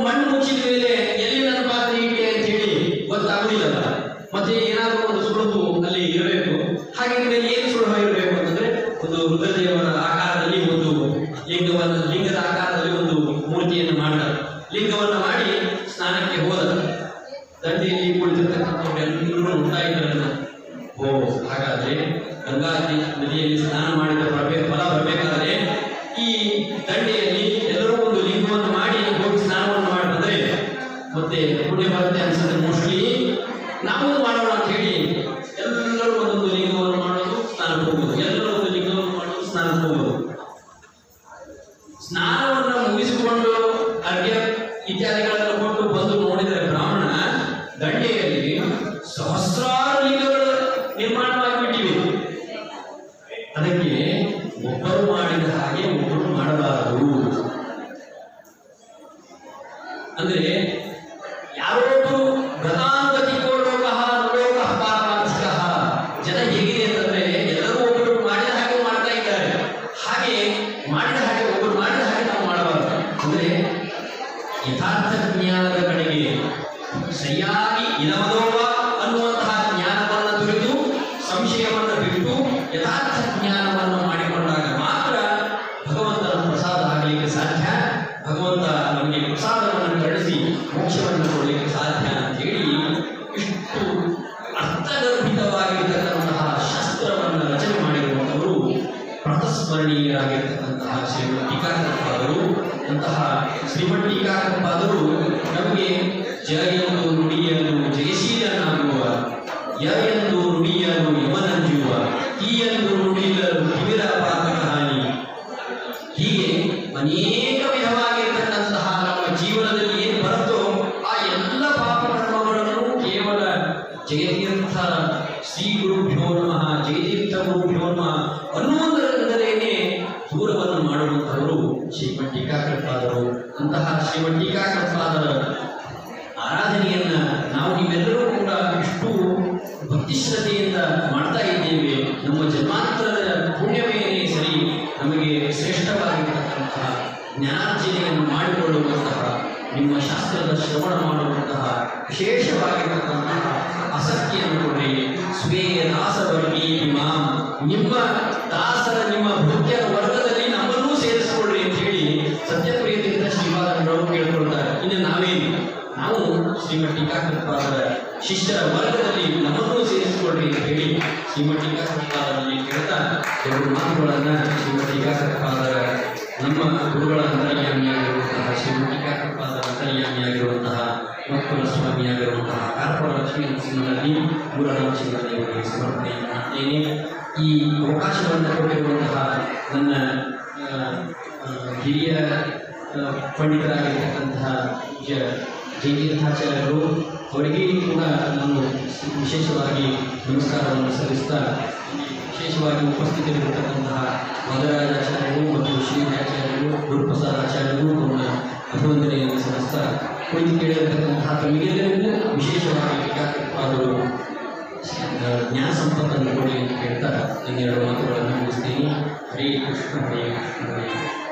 ಮಣ್ಣು ಮುಚ್ಚಿದ ಮೇಲೆ ಎಲ್ಲಿ ನನ್ನ ಪಾತ್ರ ಇಟ್ಟೆ ಅಂತ ಹೇಳಿ ಗೊತ್ತಾಗುವುದಿಲ್ಲಲ್ಲ. ಮತ್ತೆ ಏನಾದರೂ ಒಂದು ಸುಳುಹು ಅಲ್ಲಿ ಇರಬೇಕು. ಹಾಗೆ ಏನು ಸುಳುಹು ಇರಬೇಕು ಅಂತಂದ್ರೆ ಒಂದು ರುದ್ರದೇವರ ಆಕಾರದಲ್ಲಿ ಒಂದು ಲಿಂಗದ ಆಕಾರದಲ್ಲಿ ಒಂದು ಮೂರ್ತಿಯನ್ನು ಮಾಡ್ತಾರೆ. ಲಿಂಗವನ್ನು ಮಾಡಿ ಸ್ನಾನಕ್ಕೆ ಹೋದ. ದಂಡೆಯಲ್ಲಿ ಕುಳಿತಿರ್ತಕ್ಕಂಥವ್ರೆಲ್ಲರೂ ನೋಡ್ತಾ ಇದ್ದಾರೆ. ಓ, ಹಾಗಾದ್ರೆ ಗಂಗಾ ನದಿಯಲ್ಲಿ ಸ್ನಾನ ಮಾಡಿದ ಫಲ ಬರಬೇಕಾದ್ರೆ ಈ ದಂಡೆಯಲ್ಲಿ ಎಲ್ಲರೂ ಒಂದು ಲಿಂಗವನ್ನು ಮಾಡಿ ಹೋಗಿ ಸ್ನಾನವನ್ನು ಮಾಡಿದ್ರೆ ಮತ್ತೆ ಪುಣ್ಯ ಬರುತ್ತೆ ಅನ್ಸುತ್ತೆ. ಮೋಸ್ಟ್ಲಿ ನಾವು ಮಾಡೋಣ ಅಂತ ಹೇಳಿ ಎಲ್ಲರೂ ಒಂದೊಂದು ಲಿಂಗವನ್ನು ಮಾಡೋದು, ಸ್ನಾನಕ್ಕೆ ಹೋಗೋದು, ಎಲ್ಲರೂ ಒಂದು ಲಿಂಗವನ್ನು ಮಾಡೋದು, ಸ್ನಾನಕ್ಕೆ ಹೋಗೋದು. ಸ್ನಾನವನ್ನು ಮುಗಿಸಿಕೊಂಡು ಅರ್ಘ್ಯ ಇತ್ಯಾದಿಗಳನ್ನು ಕೊಟ್ಟು ಬಂದು ನೋಡಿದರೆ ಬ್ರಾಹ್ಮಣ ದಂಡೆಯಲ್ಲಿ ಸಹಸ್ರಾರು ಲಿಂಗಗಳು ನಿರ್ಮಾಣವಾಗಿಬಿಟ್ಟಿವೆ. ಅದಕ್ಕೆ ಒಬ್ಬರು ಮಾಡಿದ ಹಾಗೆ ಒಬ್ಬರು ಮಾಡಬಾರದು. ಅಂದ್ರೆ ಯಾರೊಬ್ಬರು ಗತಾನುಗತಿಕೋ ಲೋಕಃ ಲೋಕಃ ಪಾರಮಾರ್ಥಿಕಃ. ಜನ ಹೇಗಿದೆ ಅಂತಂದ್ರೆ ಎಲ್ಲರೂ ಒಬ್ಬರು ಮಾಡಿದ ಹಾಗೆ ಮಾಡ್ತಾ ಇದ್ದಾರೆ. ಹಾಗೆ ಮಾಡಿದ ಹಾಗೆ ಒಬ್ಬರು ಮಾಡಿದ ಹಾಗೆ ನಾವು ಮಾಡಬಾರದು. ಅಂದ್ರೆ ಯಥಾರ್ಥ ಜ್ಞಾನದ ಕಡೆಗೆ ಸರಿಯಾಗಿ ಇನವದೋವ ಅನ್ನುವಂತಹ ಜ್ಞಾನವನ್ನು ತುರಿದು ಸಂಶಯವನ್ನು ಬಿಟ್ಟು ಯಥಾರ್ಥ ಜ್ಞಾನವನ್ನು ಮಾಡಿಕೊಂಡಾಗ ಮಾತ್ರ ಭಗವಂತನ ಪ್ರಸಾದ ಆಗಲಿಕ್ಕೆ ಸಾಧ್ಯ. ಭಗವಂತ ನಮಗೆ ಪ್ರಸಾದವನ್ನು ಕಳಿಸಿ ಮೋಕ್ಷವನ್ನು ಕೊಡಲಿಕ್ಕೆ ಸಾಧ್ಯ ಅಂತ ಹೇಳಿ ಇಷ್ಟು ಅರ್ಥಗರ್ಭಿತವಾಗಿರತಕ್ಕಂತಹ ಶಾಸ್ತ್ರವನ್ನು ರಚನೆ ಮಾಡಿರುವಂಥವರು ಪ್ರಾತಸ್ಮರಣೀಯರಾಗಿರ್ತಕ್ಕಂತಹ ಶ್ರೀಮದ್ ಟೀಕಾಕೃತ್ಪಾದರು. ಅಂತಹ ಶ್ರೀಮದ್ ಟೀಕಾಕೃತ್ಪಾದರು ನಮಗೆ ಜ ಎಂದು ನುಡಿಯಲು ಜಯಶೀಲನಾಗುವ, ಯ ಎಂದು ನುಡಿಯಲು ಯಮನಂಜುವ, ಈ ಎಂದು ನುಡಿಯಲು ತಿಮಿರ ಪಾತಕ ಹಾನಿ. ಹೀಗೆ ಅನೇಕ ವಿಧವಾಗಿರ್ತಕ್ಕಂತಹ ನಮ್ಮ ಜೀವನದಲ್ಲಿ ಏನು ಬರುತ್ತೋ ಆ ಎಲ್ಲ ಪಾಪ ಕರ್ಮಗಳನ್ನು ಕೇವಲ ಜಯತೀರ್ಥ ಶ್ರೀ ಗುರುಭ್ಯೋ ನಮಃ, ಜಯತೀರ್ಥ ಗುರುಭ್ಯೋ ನಮಃ ಅನ್ನುವುದರಿಂದಲೇ ದೂರವನ್ನು ಮಾಡುವಂಥವರು ಶ್ರೀಮದ್ ಟೀಕಾಕೃತ್ಪಾದರು. ಅಂತಹ ಶ್ರೀಮದ್ ಟೀಕಾಕೃತ್ಪಾದರ ಆರಾಧನೆಯನ್ನ ನಾವು ನೀವೆಲ್ಲರೂ ಕೂಡ ಇಷ್ಟು ಭಕ್ತಿಶ್ರದ್ಧೆಯಿಂದ ಮಾಡ್ತಾ ಇದ್ದೇವೆ. ನಮ್ಮ ಜನ್ಮಾಂತರದ ಪುಣ್ಯವೇನೇ ಸರಿ ನಮಗೆ ಶ್ರೇಷ್ಠವಾಗಿರತಕ್ಕಂತಹ ಜ್ಞಾನಾರ್ಜನೆಯನ್ನು ಮಾಡಿಕೊಳ್ಳುವಂತಹ, ನಿಮ್ಮ ಶಾಸ್ತ್ರದ ಶ್ರವಣ ಮಾಡುವಂತಹ ವಿಶೇಷವಾಗಿರತಕ್ಕಂತಹ ಆಸಕ್ತಿಯನ್ನು ಕೊಡಿ. ಸ್ವೇಯ ದಾಸವರ್ಗೀ ಮಾಂ, ನಿಮ್ಮ ದಾಸರ ನಿಮ್ಮ ಭೃತ್ಯರ ವರ್ಗದಲ್ಲಿ ನಮ್ಮನ್ನೂ ಸೇರಿಸಿಕೊಳ್ಳಿ ಅಂತ ಹೇಳಿ ಸತ್ಯಪ್ರಿಯದಿಂದ ಶ್ರೀಪಾದಗಳು ಕೇಳ್ಕೊಳ್ತಾರೆ. ಇನ್ನು ನಾವು ಶ್ರೀಮದ್ ಟೀಕಾಕೃತ್ಪಾದರ ಶಿಷ್ಯರ ವರ್ಗದಲ್ಲಿ ನಮ್ಮನ್ನೂ ಸೇರಿಸಿಕೊಳ್ಳಿ ಅಂತ ಹೇಳಿ ಶ್ರೀಮದ್ ಟೀಕಾಕೃತ್ಪಾದರಲ್ಲಿ ಕೇಳ್ತಾ ಎರಡು ಮಾತುಗಳನ್ನು ಶ್ರೀಮದ್ ಟೀಕಾಕೃತ್ಪಾದರ ನಮ್ಮ ಗುರುಗಳ ಅಂತರ್ಯಾಮಿಯಾಗಿರುವಂತಹ ಶ್ರೀಮದ್ ಟೀಕಾಕೃತ್ಪಾದರ ಅಂತರ್ಯಾಮಿಯಾಗಿರುವಂತಹ ಮಕ್ಕಳ ಸ್ವಾಮಿಯಾಗಿರುವಂತಹ ಕಾರ್ಪುರ ಲಕ್ಷ್ಮೀ ನರಸಿಂಹನಲ್ಲಿ ಗುರುರಾಮಚಂದ್ರದೇವರಿಗೆ ಸಮರ್ಪಣೆ ಮಾಡ್ತೇನೆ. ಈ ಅವಕಾಶವನ್ನು ಕೊಟ್ಟಿರುವಂತಹ ನನ್ನ ಹಿರಿಯ ಪಂಡಿತರಾಗಿರ್ತಕ್ಕಂತಹ ಜಯತೀರ್ಥಾಚಾರ್ಯರು, ಅವರಿಗೆ ಕೂಡ ನಾನು ವಿಶೇಷವಾಗಿ ನಮಸ್ಕಾರವನ್ನು ಸಲ್ಲಿಸ್ತಾ, ವಿಶೇಷವಾಗಿ ಉಪಸ್ಥಿತರಿರತಕ್ಕಂತಹ ಮಧುರಾಜಾಚಾರ್ಯರು ಮತ್ತು ಶ್ರೀರಾಚಾರ್ಯರು, ಗುರುಪ್ರಸಾದಾಚಾರ್ಯರು ಅವರ ಅಭಿವಂದನೆಯನ್ನು ಸಲ್ಲಿಸ್ತಾ, ಕುಳಿತು ಕೇಳಿರತಕ್ಕಂತಹ ತಮಗೆಲ್ಲರಿಗೂ ವಿಶೇಷವಾಗಿ ಟೀಕಾಕೃತ್ಪಾದರು ಜ್ಞಾನ ಸಂಪತ್ತನ್ನು ಕೊಡಿ ಅಂತ ಹೇಳ್ತಾ ಇನ್ನೆರಡು ಮಾತುಗಳನ್ನು ಮುಗಿಸ್ತೀನಿ. ಹರೇ ಕೃಷ್ಣ ಹರೇ ಕೃಷ್ಣ ಹರೇ ಕೃಷ್ಣ.